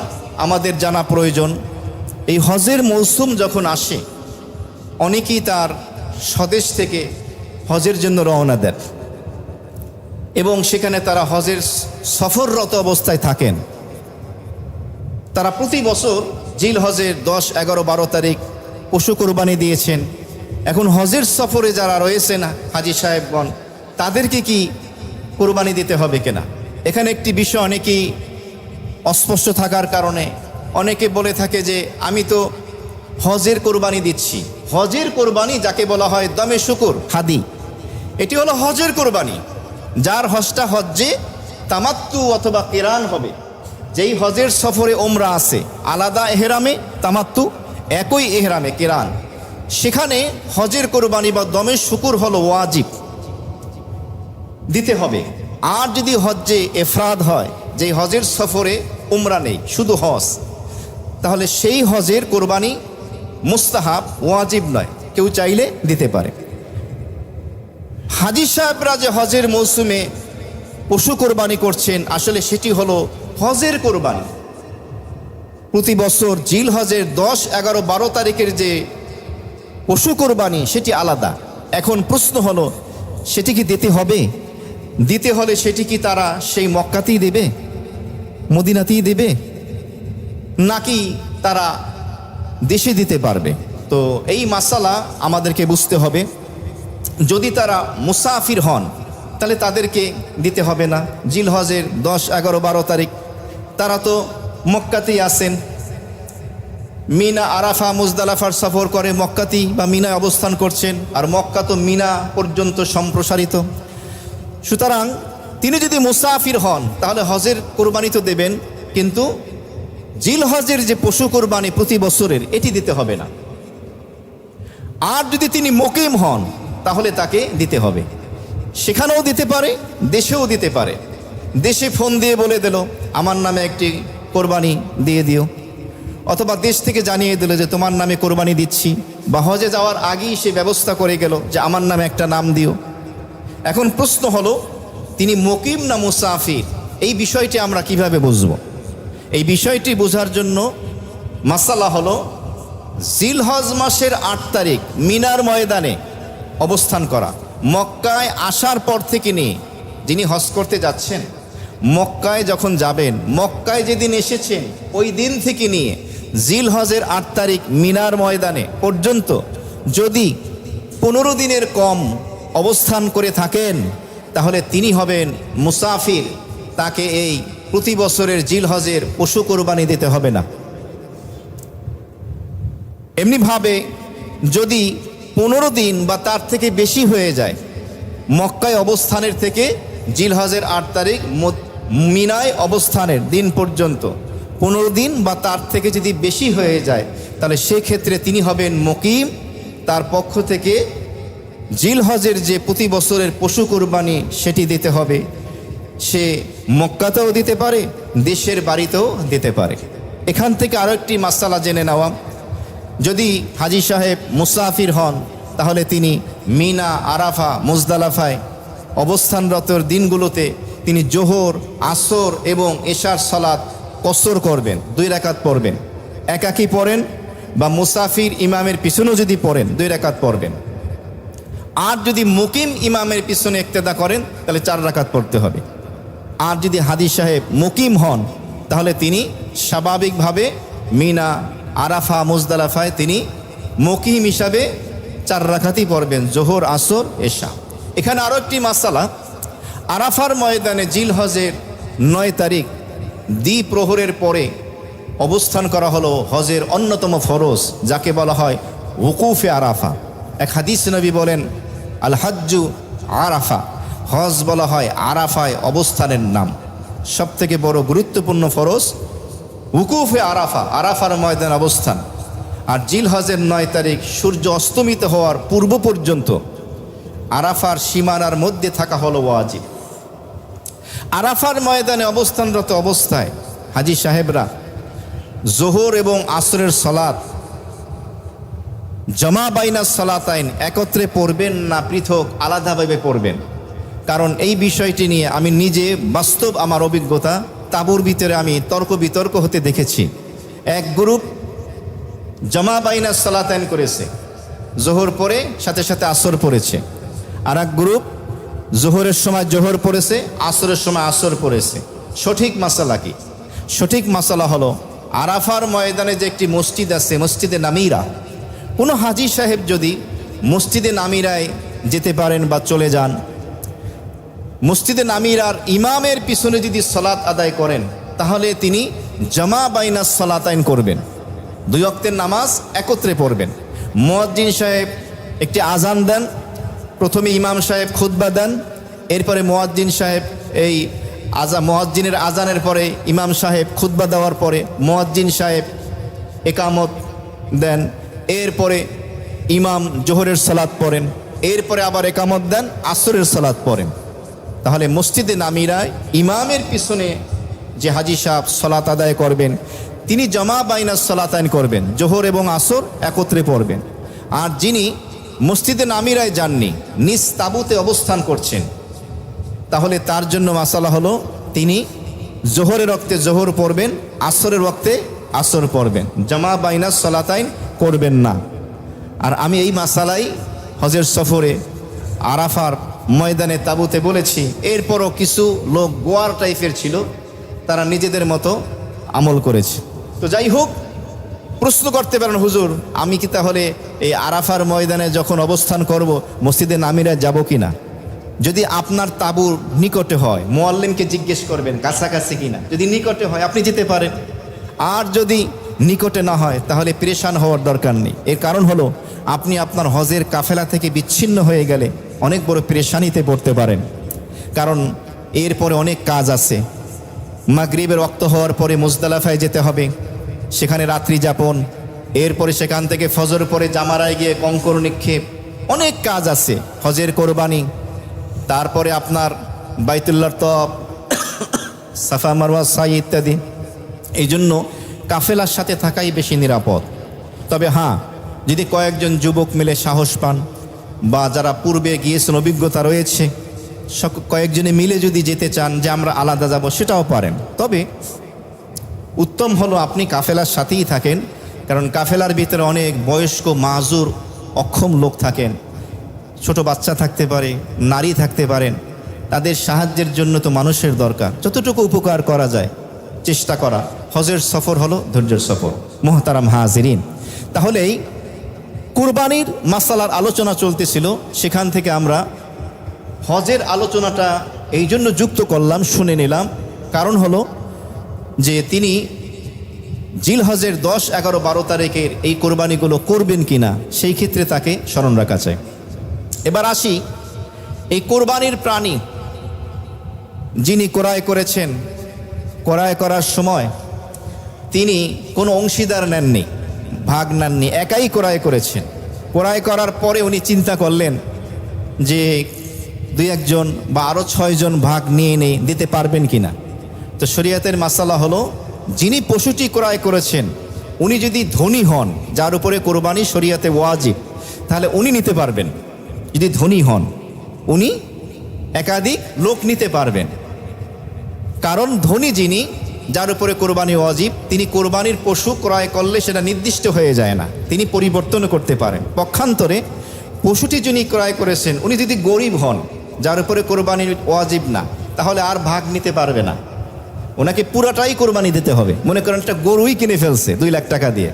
আমাদের জানা প্রয়োজন। এই হজের মৌসুম যখন আসে, অনেকেই তার স্বদেশ থেকে হজের জন্য রওনা দেন এবং সেখানে তারা হজের সফররত অবস্থায় থাকেন। তারা প্রতি বছর জিলহজের 10, 11, 12 তারিখ পশু কোরবানি দিয়েছেন। এখন হজের সফরে যারা রয়েছেন হাজি সাহেবগণ, তাদেরকে কি কোরবানি দিতে হবে কিনা? এখানে একটি বিষয় অনেকেই অস্পষ্ট থাকার কারণে অনেকে বলে থাকে যে আমি তো হজের কোরবানি দিচ্ছি। হজের কোরবানি যাকে বলা হয় দমে শুকুর, হাদি, এটি হলো হজের কোরবানি। যার হজটা হজ্জে তামাত্তু অথবা কিরান হবে, যেই হজের সফরে ওমরা আছে, আলাদা এহরামে তামাত্তু, একই এহরামে কিরান, সেখানে হজের কোরবানি বা দমে শুকুর হলো ওয়াজিব, দিতে হবে। আর যদি হজ্জে এফরাদ হয়, যেই হজের সফরে উমরা নেই, শুধু হজ, তাহলে সেই হজের কোরবানি মুস্তাহাব, ওয়াজিব নয়, কেউ চাইলে দিতে পারে। হাজি সাহেবরা যে হজের মৌসুমে পশু কোরবানি করছেন, আসলে সেটি হলো হজের কোরবানি। প্রতি বছর জিল হজের 10, 11, 12 তারিখের যে পশু কোরবানি সেটি আলাদা। এখন প্রশ্ন হলো, সেটি কি দিতে হবে? দিতে হলে সেটি কি তারা সেই মক্কাতেই দেবে, মদিনাতেই দেবে, নাকি তারা দেশে দিতে পারবে? তো এই মাসালা আমাদেরকে বুঝতে হবে। যদি তারা মুসাফির হন, তাহলে তাদেরকে দিতে হবে না। জিলহজের 10, 11, 12 তারিখ তারা তো মক্কাতেই আছেন, মিনা আরাফা মুজদালাফার সফর করে মক্কাতেই বা মিনায় অবস্থান করছেন, আর মক্কা তো মিনা পর্যন্ত সম্প্রসারিত। সুতরাং তিনি যদি মুসাফির হন তাহলে হজের কোরবানি তো দেবেন, কিন্তু জিল হজের যে পশু কোরবানি প্রতি বছরের এটি দিতে হবে না। আর যদি তিনি মুকিম হন তাহলে তাকে দিতে হবে, সেখানেও দিতে পারে, দেশেও দিতে পারে। দেশে ফোন দিয়ে বলে দিল আমার নামে একটি কোরবানি দিয়ে দিও, অথবা দেশ থেকে জানিয়ে দিল যে তোমার নামে কোরবানি দিচ্ছি, বা হজে যাওয়ার আগেই সে ব্যবস্থা করে গেল যে আমার নামে একটা নাম দিও। এখন প্রশ্ন হলো তিনি মুকিম না মুসাফির, এই বিষয়টি আমরা কিভাবে বুঝব? এই বিষয়টি বোঝার জন্য মাসালা হলো জিলহজ মাসের 8 তারিখ মিনার ময়দানে অবস্থান করা। মক্কায় আসার পর থেকে নিয়ে যিনি হজ করতে যাচ্ছেন, মক্কায় যখন যাবেন, মক্কায় যেদিন এসেছেন ওই দিন থেকে নিয়ে জিলহজের 8 তারিখ মিনার ময়দানে পর্যন্ত যদি 15 দিনের কম অবস্থান করে থাকেন তাহলে তিনি হবেন মুসাফির, তাকে এই প্রতি বছরের জিলহজের পশু কোরবানি দিতে হবে না। এমনিভাবে যদি 15 দিন বা তার থেকে বেশি হয়ে যায় মক্কায় অবস্থানের থেকে জিলহজের 8 তারিখ মিনায় অবস্থানের দিন পর্যন্ত 15 দিন বা তার থেকে যদি বেশি হয়ে যায় তাহলে সেক্ষেত্রে তিনি হবেন মুকিম, তার পক্ষ থেকে জিলহজের যে প্রতি বছরের পশু কোরবানি সেটি দিতে হবে। সে মক্কাতেও দিতে পারে, দেশের বাড়িতেও দিতে পারে। এখান থেকে আরও একটি মাসালা জেনে নেওয়া, যদি হাজী সাহেব মুসাফির হন তাহলে তিনি মিনা আরাফা মুজদালাফায় অবস্থানরত দিনগুলোতে তিনি জোহর আসর এবং এশার সালাত কসর করবেন, 2 রাকাত পড়বেন, একাকী পড়েন বা মুসাফির ইমামের পিছনেও যদি পড়েন 2 রাকাত পড়বেন। আর যদি মুকিম ইমামের পিছনে ইক্তেদা করেন তাহলে 4 রাকাত পড়তে হবে। আর যদি হাজী সাহেব মুকিম হন তাহলে তিনি স্বাভাবিকভাবে মিনা আরাফা মুজদালাফায় তিনি মুকিম হিসাবে 4 রাকাতই পড়বেন, জোহর আসর এশা। এখানে আরও একটি মাসালা, আরাফার ময়দানে জিলহজের 9 তারিখ দ্বিপ্রহরের পরে অবস্থান করা হলো হজের অন্যতম ফরজ, যাকে বলা হয় ওকুফে আরাফা। এক হাদিস নবী বলেন আল হাজ্জু আরাফা, হজ বলা হয় আরাফায় অবস্থানের নাম। সবথেকে বড় গুরুত্বপূর্ণ ফরজ ওকুফে আরাফা, আরাফার ময়দান অবস্থান। আর জিলহজের 9 তারিখ সূর্য অস্তমিত হওয়ার পূর্ব পর্যন্ত আরাফার সীমানার মধ্যে থাকা হলো ওয়াজিব। আরাফার ময়দানে অবস্থানরত অবস্থায় হাজী সাহেবরা জোহর এবং আসরের সালাত জমা বাইনা সালাতাইন একত্রে পড়বেন না পৃথক আলাদাভাবে পড়বেন? কারণ এই বিষয়টি নিয়ে আমি নিজে বাস্তব আমার অভিজ্ঞতা, তাঁবুর ভিতরে আমি তর্ক বিতর্ক হতে দেখেছি। এক গ্রুপ জমা বাইনা সালাতাইন করেছে, জোহর পড়ে সাথে সাথে আসর পড়েছে। আর এক গ্রুপ জোহরের সময় জোহর পড়েছে, আসরের সময় আসর পড়েছে। সঠিক মাসালা কি? সঠিক মাসালা হলো আরাফার ময়দানে যে একটি মসজিদ আছে, মসজিদে নামিরা, কোনো হাজী সাহেব যদি মসজিদে নামিরায় যেতে পারেন বা চলে যান, মসজিদে নামিরার ইমামের পিছনে যদি সালাত আদায় করেন তাহলে তিনি জামা বাইনা সালাতাইন করবেন, 2 ওয়াক্তের নামাজ একত্রে পড়বেন। মুয়াজ্জিন সাহেব একটি আজান দেন, প্রথমে ইমাম সাহেব খুতবা দেন, এরপরে মুয়াজ্জিন সাহেব এই মুয়াজ্জিনের আজানের পরে ইমাম সাহেব খুতবা দেওয়ার পরে মুয়াজ্জিন সাহেব একামত দেন, এরপরে ইমাম জোহরের সালাত পড়েন, এরপরে আবার একামত দেন, আসরের সালাত পড়েন। তাহলে মসজিদে নামিরায় ইমামের পিছনে যে হাজী সাহেব সালাত আদায় করবেন তিনি জমা বাইনা সালাতাইন করবেন, জোহর এবং আসর একত্রে পড়বেন। আর যিনি মসজিদে নামিরায় যাননি, নিজ তাঁবুতে অবস্থান করছেন, তাহলে তার জন্য মাসালা হলো তিনি জোহরের ওয়াক্তে জোহর পড়বেন, আসরের ওয়াক্তে আসর পড়বেন, জমা বাইনা সালাতাইন করবেন না। আর আমি এই মাসালাই হজের সফরে আরাফার ময়দানে তাঁবুতে বলেছি। এরপরও কিছু লোক গোয়ার টাইপের ছিল, তারা নিজেদের মতো আমল করেছে। তো যাই হোক, প্রশ্ন করতে পারেন হুজুর আমি কি তাহলে এই আরাফার ময়দানে যখন অবস্থান করব মসজিদে নামিরা যাব কি না? যদি আপনার তাঁবুর নিকটে হয়, মুয়াল্লিমকে জিজ্ঞেস করবেন কাছাকাছি কিনা, যদি নিকটে হয় আপনি যেতে পারেন, আর যদি নিকটে না হয় তাহলে পেরেশান হওয়ার দরকার নেই। এর কারণ হলো আপনি আপনার হজের কাফেলা থেকে বিচ্ছিন্ন হয়ে গেলে অনেক বড় পেরেশানিতে পড়তে পারেন। কারণ এরপরে অনেক কাজ আছে। মাগরিবের ওয়াক্ত হওয়ার পরে মুজদালিফায় যেতে হবে, সেখানে রাত্রি যাপন, এরপরে সেখান থেকে ফজর পরে জামারায় গিয়ে কঙ্কর নিক্ষেপ, অনেক কাজ আছে, হজের কোরবানি, তারপরে আপনার বাইতুল্লাহর তওয়াফ, সাফা মারওয়া সাই ইত্যাদি। এই জন্য কাফেলার সাথে থাকাই বেশি নিরাপদ। তবে হ্যাঁ, যদি কয়েকজন যুবক মিলে সাহস পান বা যারা পূর্বে গিয়েছেন অভিজ্ঞতা রয়েছে, কয়েকজনে মিলে যদি যেতে চান যে আমরা আলাদা যাব, সেটাও পারেন। তবে উত্তম হলো আপনি কাফেলার সাথেই থাকেন, কারণ কাফেলার ভিতরে অনেক বয়স্ক মাজুর অক্ষম লোক থাকেন, ছোট বাচ্চা থাকতে পারে, নারী থাকতে পারেন। তাদের সাহায্যের জন্য তো মানুষের দরকার। যতটুকু উপকার করা যায় চেষ্টা করা। হজের সফর হলো ধৈর্যের সফর। মুহতারাম হাজিরিন, তাহলেই কুরবানির মাসালার আলোচনা চলতেছিল, সেখান থেকে আমরা হজের আলোচনাটা এই জন্য যুক্ত করলাম, শুনে নিলাম। কারণ হলো যে তিনি জিলহজের 10, 11, 12 তারিখের এই কোরবানিগুলো করবেন কিনা, সেই ক্ষেত্রে তাকে স্মরণ রাখা চাই। এবার আসি, এই কোরবানির প্রাণী যিনি ক্রয় করেছেন, ক্রয় করার সময় তিনি কোনো অংশীদার নেননি, ভাগ নেননি, একাই ক্রয় করেছেন। ক্রয় করার পরে উনি চিন্তা করলেন যে 2-1 জন বা আরও 6 জন ভাগ নিয়ে দিতে পারবেন কিনা। তো শরীয়তের মাসালা হলো, যিনি পশুটি ক্রয় করেছেন উনি যদি ধনী হন, যার উপরে কোরবানি শরীয়তে ওয়াজিব, তাহলে উনি নিতে পারবেন। যদি ধনী হন উনি একাধিক লোক নিতে পারবেন। কারণ ধনী যিনি, যার উপরে কোরবানি ওয়াজিব, তিনি কোরবানির পশু ক্রয় করলে সেটা নির্দিষ্ট হয়ে যায় না, তিনি পরিবর্তন করতে পারেন। পক্ষান্তরে পশুটি যিনি ক্রয় করেছেন উনি যদি গরিব হন, যার উপরে কোরবানির ওয়াজিব না, তাহলে আর ভাগ নিতে পারবে না, ওনাকে পুরোটাই কোরবানি দিতে হবে। মনে করেন একটা গরুই কিনে ফেলছে 2 লাখ টাকা দিয়ে,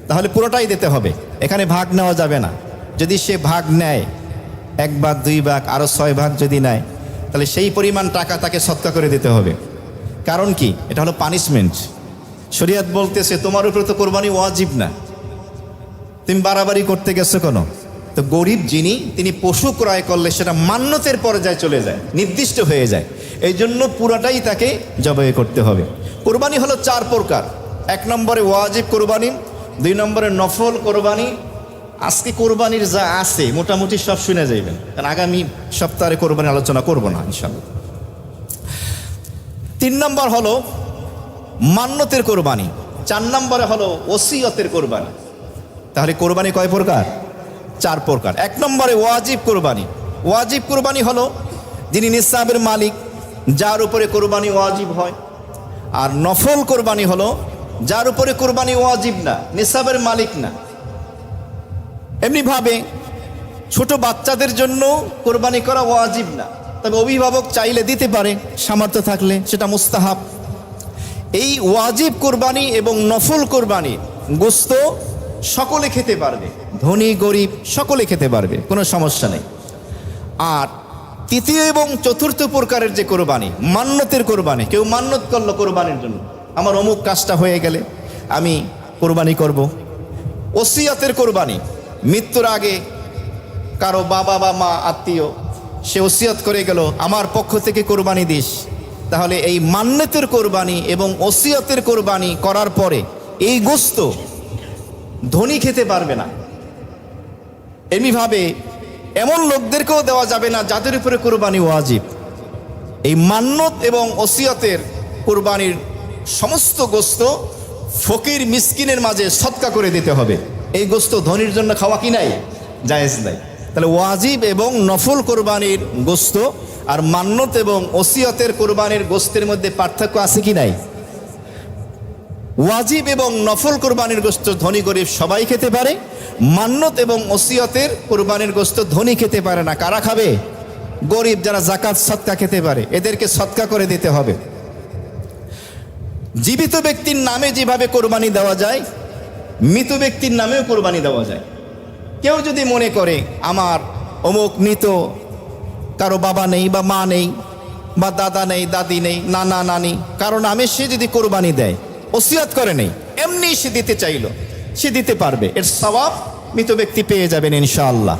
তাহলে পুরোটাই দিতে হবে, এখানে ভাগ নেওয়া যাবে না। যদি সে ভাগ নেয় 1 ভাগ, 2 ভাগ, আরও 6 ভাগ যদি নেয়, তাহলে সেই পরিমাণ টাকা তাকে সদকা করে দিতে হবে। কারণ কি? এটা হলো পানিশমেন্ট। শরীয়ত বলতেছে তোমার উপরে তো কোরবানি ওয়াজিব না, তুমি বাড়াবাড়ি করতে গেছো কেন? তো গরিব যিনি, তিনি পশু ক্রয় করলে সেটা মান্যতের পর্যায়ে চলে যায়, নির্দিষ্ট হয়ে যায়। এই জন্য পুরাটাই তাকে জবাই করতে হবে। কোরবানি হলো 4 প্রকার। 1 নম্বরে ওয়াজিব কোরবানি, 2 নম্বরে নফল কোরবানি। আজকে কোরবানির যা আছে মোটামুটি সব শুনে যাইবেন, কারণ আগামী সপ্তাহে কোরবানি আলোচনা করব না ইনশাআল্লাহ। 3 নম্বর হলো মান্যতের কোরবানি, 4 নম্বরে হলো ওসিয়তের কোরবানি। তাহলে কোরবানি কয় প্রকার? 4 প্রকার। 1 নম্বরে ওয়াজিব কোরবানি। ওয়াজিব কোরবানি হলো যিনি নিসাবের মালিক, যার উপরে কোরবানি ওয়াজিব হয়। আর নফল কোরবানি হলো যার উপরে কোরবানি ওয়াজিব না, নিসাবের মালিক না। এমনিভাবে ছোট বাচ্চাদের জন্য কোরবানি করা ওয়াজিব না, তবে অভিভাবক চাইলে দিতে পারে, সামর্থ্য থাকলে, সেটা মুস্তাহাব। এই ওয়াজিব কোরবানি এবং নফল কোরবানি গোস্ত সকলে খেতে পারবে, ধনী গরিব সকলে খেতে পারবে, কোনো সমস্যা নেই। আর 3য় এবং 4র্থ প্রকারের যে কোরবানি, মান্যতের কোরবানি, কেউ মান্যত করলো কোরবানির জন্য, আমার অমুক কাজটা হয়ে গেলে আমি কোরবানি করব। ওসিয়তের কোরবানি, মৃত্যুর আগে কারো বাবা বা মা আত্মীয় সে ওসিয়ত করে গেল আমার পক্ষ থেকে কোরবানি দিস, তাহলে এই মান্যতের কোরবানি এবং ওসিয়তের কোরবানি করার পরে এই গোস্ত ধনী খেতে পারবে না। এমনিভাবে এমন লোকদেরকেও দেওয়া যাবে না যাদের উপরে কোরবানি ওয়াজিব। এই মান্যত এবং ওসিয়তের কোরবানির সমস্ত গোস্ত ফকির মিসকিনের মাঝে সদকা করে দিতে হবে। এই গোস্ত ধনীর জন্য খাওয়া কি নাই, জায়েজ নাই। তাহলে ওয়াজিব এবং নফল কোরবানির গোস্ত আর মান্যত এবং ওসিয়তের কোরবানির গোস্তের মধ্যে পার্থক্য আছে কি নাই? ওয়াজিব এবং নফল কোরবানির গোস্ত ধনী গরিব সবাই খেতে পারে, মান্যত এবং ওসিয়তের কোরবানির গোস্ত ধনী খেতে পারে না। কারা খাবে? গরিব, যারা যাকাত সদকা খেতে পারে, এদেরকে সদকা করে দিতে হবে। জীবিত ব্যক্তির নামে যেভাবে কোরবানি দেওয়া যায়, মৃত ব্যক্তির নামেও কোরবানি দেওয়া যায়। কেউ যদি মনে করে আমার অমুক মৃত কারো বাবা নেই বা মা নেই বা দাদা নেই, দাদি নেই, নানা নানি, কারো নামে সে যদি কোরবানি দেয়, ওসিয়ত করে নেই, এমনি সে দিতে চাইলো, সে দিতে পারবে, এর সওয়াব মৃত ব্যক্তি পেয়ে যাবেন ইনশাআল্লাহ।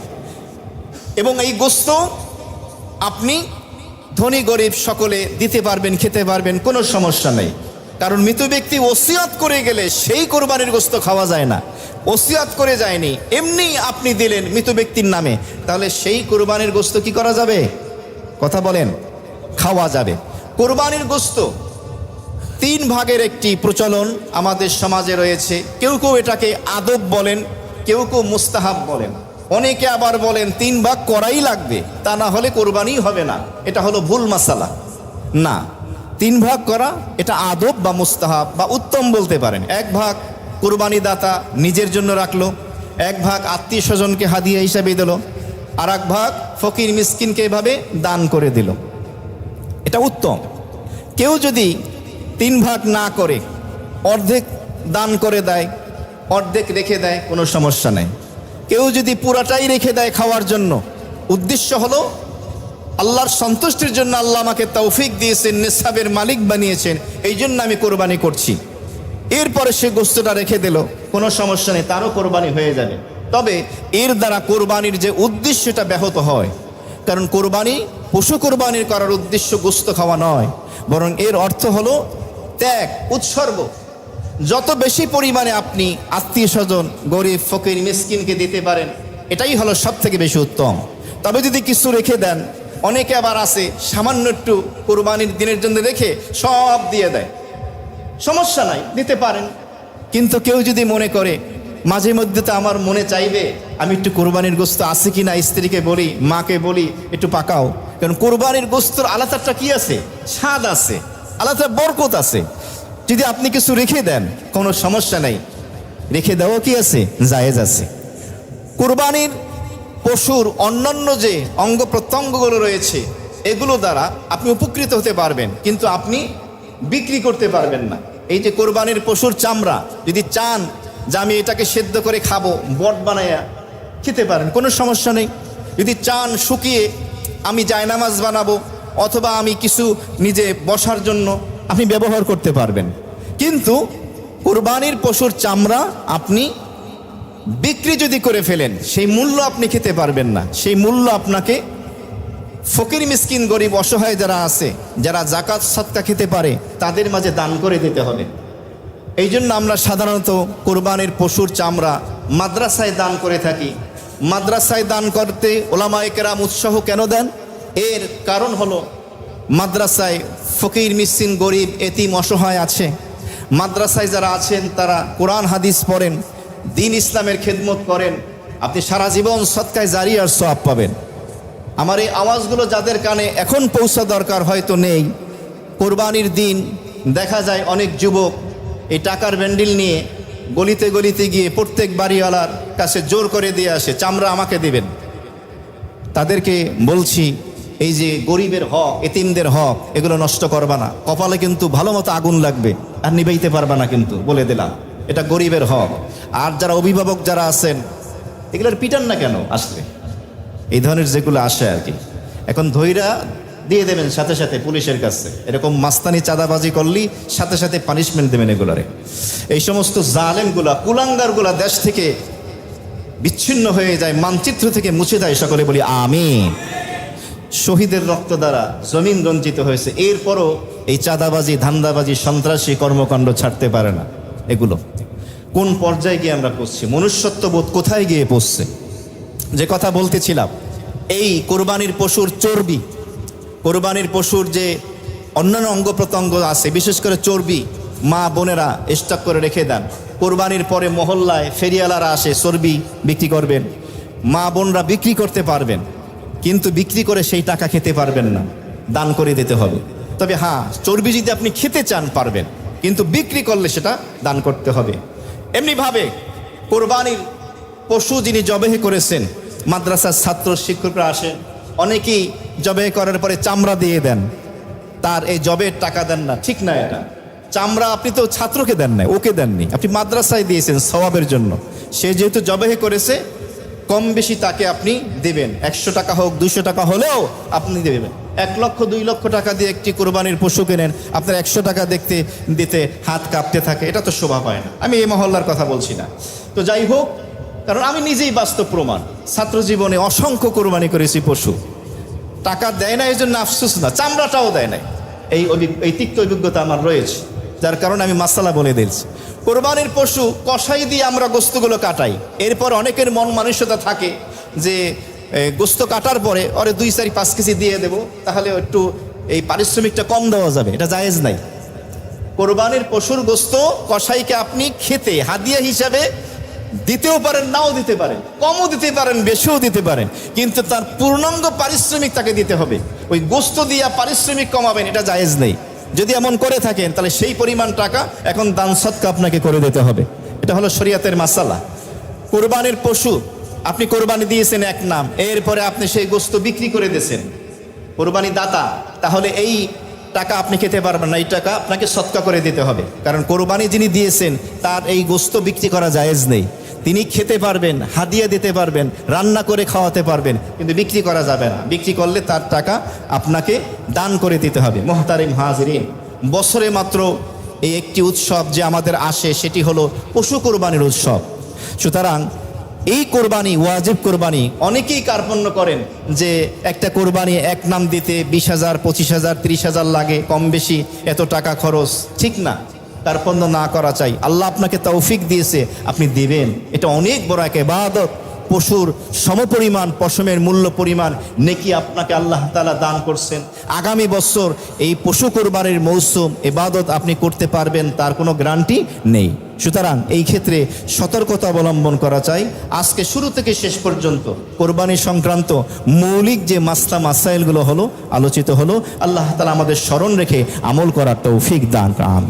এবং এই গোশত আপনি ধনী গরিব সকলে দিতে পারবেন, খেতে পারবেন, কোনো সমস্যা নেই। কারণ মৃত ব্যক্তি ওসিয়ত করে গেলে সেই কোরবানির গোশত খাওয়া যায় না, ওসিয়ত করে যায়নি, এমনি আপনি দিলেন মৃত ব্যক্তির নামে, তাহলে সেই কোরবানির গোশত কি করা যাবে? কথা বলেন, খাওয়া যাবে। কোরবানির গোশত 3 ভাগের একটি প্রচলন আমাদের সমাজে রয়েছে। কেউ কেউ এটাকে আদব বলেন, কেউ কেউ মুস্তাহাব বলেন, অনেকে আবার বলেন 3 ভাগ করাই লাগবে, তা না হলে কোরবানি হবে না। এটা হলো ভুল মাসালা। না, 3 ভাগ করা এটা আদব বা মুস্তাহাব বা উত্তম বলতে পারেন। 1 ভাগ কোরবানি দাতা নিজের জন্য রাখলো, 1 ভাগ আত্মীয় স্বজনকে হাদিয়া হিসাবে দিল, আর 1 ভাগ ফকির মিসকিনকে এভাবে দান করে দিল, এটা উত্তম। কেউ যদি 3 ভাগ না করে অর্ধেক দান করে দেয়, অর্ধেক রেখে দেয়, কোনো সমস্যা নেই। কেউ যদি পুরাটাই রেখে দেয় খাওয়ার জন্য, উদ্দেশ্য হলো আল্লাহর সন্তুষ্টির জন্য, আল্লাহ আমাকে তৌফিক দিয়েছেন, নিসাবের মালিক বানিয়েছেন, এই জন্য আমি কোরবানি করছি, এরপরে সে গোশতটা রেখে দিল, কোনো সমস্যা নেই, তারও কোরবানি হয়ে যাবে। তবে এর দ্বারা কোরবানির যে উদ্দেশ্যটা ব্যাহত হয়। কারণ কোরবানি, পশু কোরবানির করার উদ্দেশ্য গোশত খাওয়া নয়, বরং এর অর্থ হলো ত্যাগ, উৎসর্গ। যত বেশি পরিমাণে আপনি আত্মীয় স্বজন, গরিব, ফকির, মিসকিনকে দিতে পারেন, এটাই হলো সব থেকে বেশি উত্তম। তবে যদি কিছু রেখে দেন, অনেকে আবার আছে সামান্য একটু কোরবানির দিনের জন্য রেখে সব দিয়ে দেয়, সমস্যা নাই, দিতে পারেন। কিন্তু কেউ যদি মনে করে মাঝে মধ্যে তো আমার মনে চাইবে আমি একটু কোরবানির গোশত আছে কিনা, স্ত্রীকে বলি, মাকে বলি একটু পাকাও। কারণ কোরবানির গোশতর আলাদাটা কি আছে? স্বাদ আছে, আলাদা বরকত আছে। যদি আপনি কিছু রেখে দেন, কোনো সমস্যা নাই, রেখে দেওয়া কি আছে, জায়েজ আছে। কোরবানির পশুর অন্যান্য যে অঙ্গ প্রত্যঙ্গগুলো রয়েছে, এগুলো দ্বারা আপনি উপকৃত হতে পারবেন, কিন্তু আপনি বিক্রি করতে পারবেন না। এই যে কোরবানির পশুর চামড়া, যদি চান যে আমি এটাকে সেদ্ধ করে খাবো, বট বানাইয়া খেতে পারেন, কোনো সমস্যা নেই। যদি চান শুকিয়ে আমি জায়নামাজ বানাবো, অথবা আমি কিছু নিজে বসার জন্য আপনি ব্যবহার করতে পারবেন। কিন্তু কোরবানির পশুর চামড়া আপনি বিক্রি যদি করে ফেলেন, সেই মূল্য আপনি খেতে পারবেন না। সেই মূল্য আপনাকে ফকির, মিসকিন, গরিব, অসহায় যারা আছে, যারা জাকাত সদকা খেতে পারে, তাদের মাঝে দান করে দিতে হবে। এই জন্য আমরা সাধারণত কোরবানির পশুর চামড়া মাদ্রাসায় দান করে থাকি। মাদ্রাসায় দান করতে ওলামায়ে কেরাম উৎসাহ কেন দেন? এর কারণ হলো মাদ্রাসায় ফকির, মিসকিন, গরিব, এতিম, অসহায় আছে। মাদ্রাসায় যারা আছেন তারা কোরআন হাদিস পড়েন, দিন ইসলামের খেদমত করেন, আপনি সারা জীবন সদকায় জারিয়ার সওয়াব পাবেন। আমার এই আওয়াজগুলো যাদের কানে এখন পৌঁছা দরকার হয়তো নেই, কোরবানির দিন দেখা যায় অনেক যুবক এই টাকার ব্যান্ডিল নিয়ে গলিতে গলিতে গিয়ে প্রত্যেক বাড়িওয়ালার কাছে জোর করে দিয়ে আসে, চামড়া আমাকে দিবেন। তাদেরকে বলছি, এই যে গরিবের হক, এতিমদের হক, এগুলো নষ্ট করবা না। কপালে কিন্তু ভালো মতো আগুন লাগবে, আর নিবাইতে পারবা না, কিন্তু বলে দিলাম, এটা গরিবের হক। আর যারা অভিভাবক যারা আছেন, এগুলোর পিটান না কেন আসলে, এই ধরনের যেগুলো আসে আর কি, এখন ধৈরা দিয়ে দেবেন সাথে সাথে পুলিশের কাছে। এরকম মাস্তানি চাঁদাবাজি করলেই সাথে সাথে পানিশমেন্ট দেবেন এগুলারে। এই সমস্ত জালেমগুলা, কুলাঙ্গারগুলা দেশ থেকে বিচ্ছিন্ন হয়ে যায়, মানচিত্র থেকে মুছে দেয়। সকলে বলি আমিন। শহীদের রক্ত দ্বারা জমিন রঞ্জিত হয়েছে, এরপরও এই চাঁদাবাজি, ধান্দাবাজি, সন্ত্রাসী কর্মকাণ্ড ছাড়তে পারে না। এগুলো কোন পর্যায়ে গিয়ে আমরা পৌঁছছি? মনুষ্যত্ববোধ কোথায় গিয়ে পৌঁছছে? যে কথা বলতেছিলাম, এই কোরবানির পশুর চর্বি, কোরবানির পশুর যে অন্যান্য অঙ্গ প্রত্যঙ্গ আছে, বিশেষ করে চর্বি, মা বোনেরা স্টক করে রেখে দেন। কোরবানির পরে মহল্লায় ফেরিয়ালারা আসে, চর্বি বিক্রি করবেন, মা বোনরা বিক্রি করতে পারবেন, কিন্তু বিক্রি করে সেই টাকা খেতে পারবেন না, দান করে দিতে হবে। তবে হ্যাঁ, চর্বি যদি আপনি খেতে চান পারবেন, কিন্তু বিক্রি করলে সেটা দান করতে হবে। এমনিভাবে কোরবানির পশু যিনি জবেহে করেছেন, মাদ্রাসার ছাত্র শিক্ষকরা আসেন, অনেকেই জবেহে করার পরে চামড়া দিয়ে দেন, তার এই জবের টাকা দেন না, ঠিক না। এটা চামড়া আপনি তো ছাত্রকে দেন নাই, ওকে দেননি, আপনি মাদ্রাসায় দিয়েছেন সওয়াবের জন্য। সে যেহেতু জবেহে করেছে, কম বেশি তাকে আপনি দেবেন। 100 টাকা হোক 200 টাকা হলেও আপনি দেবেন। 1 লক্ষ 2 লক্ষ টাকা দিয়ে একটি কোরবানির পশু কেনেন, আপনার 100 টাকা দিতে হাত কাঁপতে থাকে, এটা তো শোভা পায় না। আমি এই মহল্লার কথা বলছি না। তো যাই হোক, কারণ আমি নিজেই বাস্তব প্রমাণ, ছাত্র জীবনে অসংখ্য কোরবানি করেছি পশু। টাকা দেয় না এই জন্য আফসোস না, চামড়াটাও দেয় না, এই তিক্ত অভিজ্ঞতা আমার রয়েছে, যার কারণে আমি মাসালা বলে দিয়েছি। কোরবানির পশু কষাই দিয়ে আমরা গোস্তগুলো কাটাই। এরপর অনেকের মন মানসিকতা থাকে যে গোস্ত কাটার পরে ওরে 2, 4, 5 কেজি দিয়ে দেব, তাহলে একটু এই পারিশ্রমিকটা কম দেওয়া যাবে। এটা জায়েজ নাই। কোরবানির পশুর গোস্ত কষাইকে আপনি খেতে হাদিয়া হিসাবে দিতেও পারেন, নাও দিতে পারেন, কমও দিতে পারেন, বেশিও দিতে পারেন, কিন্তু তার পূর্ণাঙ্গ পারিশ্রমিক তাকে দিতে হবে। ওই গোস্ত দিয়া পারিশ্রমিক কমাবেন, এটা জায়েজ নেই। যদি এমন করে থাকেন তাহলে সেই পরিমাণ টাকা এখন দান সদকা আপনাকে করে দিতে হবে। এটা হলো শরীয়তের মাসালা। কোরবানির পশু আপনি কোরবানি দিয়েছেন এক নাম, এরপরে আপনি সেই গোস্ত বিক্রি করে দিয়েছেন, কোরবানি দাতা, তাহলে এই টাকা আপনি খেতে পারবেন না, এই টাকা আপনাকে সদকা করে দিতে হবে। কারণ কোরবানি যিনি দিয়েছেন তার এই গোস্ত বিক্রি করা জায়েজ নেই। তিনি খেতে পারবেন, হাদিয়া দিতে পারবেন, রান্না করে খাওয়াতে পারবেন, কিন্তু বিক্রি করা যাবে না। বিক্রি করলে তার টাকা আপনাকে দান করে দিতে হবে। মোহতারিম হাজিরিন, বছরে মাত্র এই একটি উৎসব যে আমাদের আসে, সেটি হলো পশু কোরবানির উৎসব। সুতরাং এই কোরবানি ওয়াজিব কোরবানি অনেকেই কার্পণ্য করেন যে একটা কোরবানি এক নাম দিতে 20,000, 25,000, 30,000 লাগে, কম বেশি এত টাকা খরচ। ঠিক না, কার্পণ্য না করা চাই। আল্লাহ আপনাকে তৌফিক দিয়েছে, আপনি দিবেন, এটা অনেক বড় এক ইবাদত। পশুর সমপরিমাণ পশমের মূল্য পরিমাণ নেকি আপনাকে আল্লাহ তাআলা দান করছেন। আগামী বছর এই পশু কোরবানির মৌসুম ইবাদত আপনি করতে পারবেন, তার কোনো গ্যারান্টি নেই। সুতরাং এই ক্ষেত্রে সতর্কতা অবলম্বন করা চাই। আজকে শুরু থেকে শেষ পর্যন্ত কোরবানি সংক্রান্ত মৌলিক যে মাসলা মাসাইলগুলো হলো আলোচিত হলো, আল্লাহ তাআলা আমাদের স্মরণ রেখে আমল করার তৌফিক দান করুন।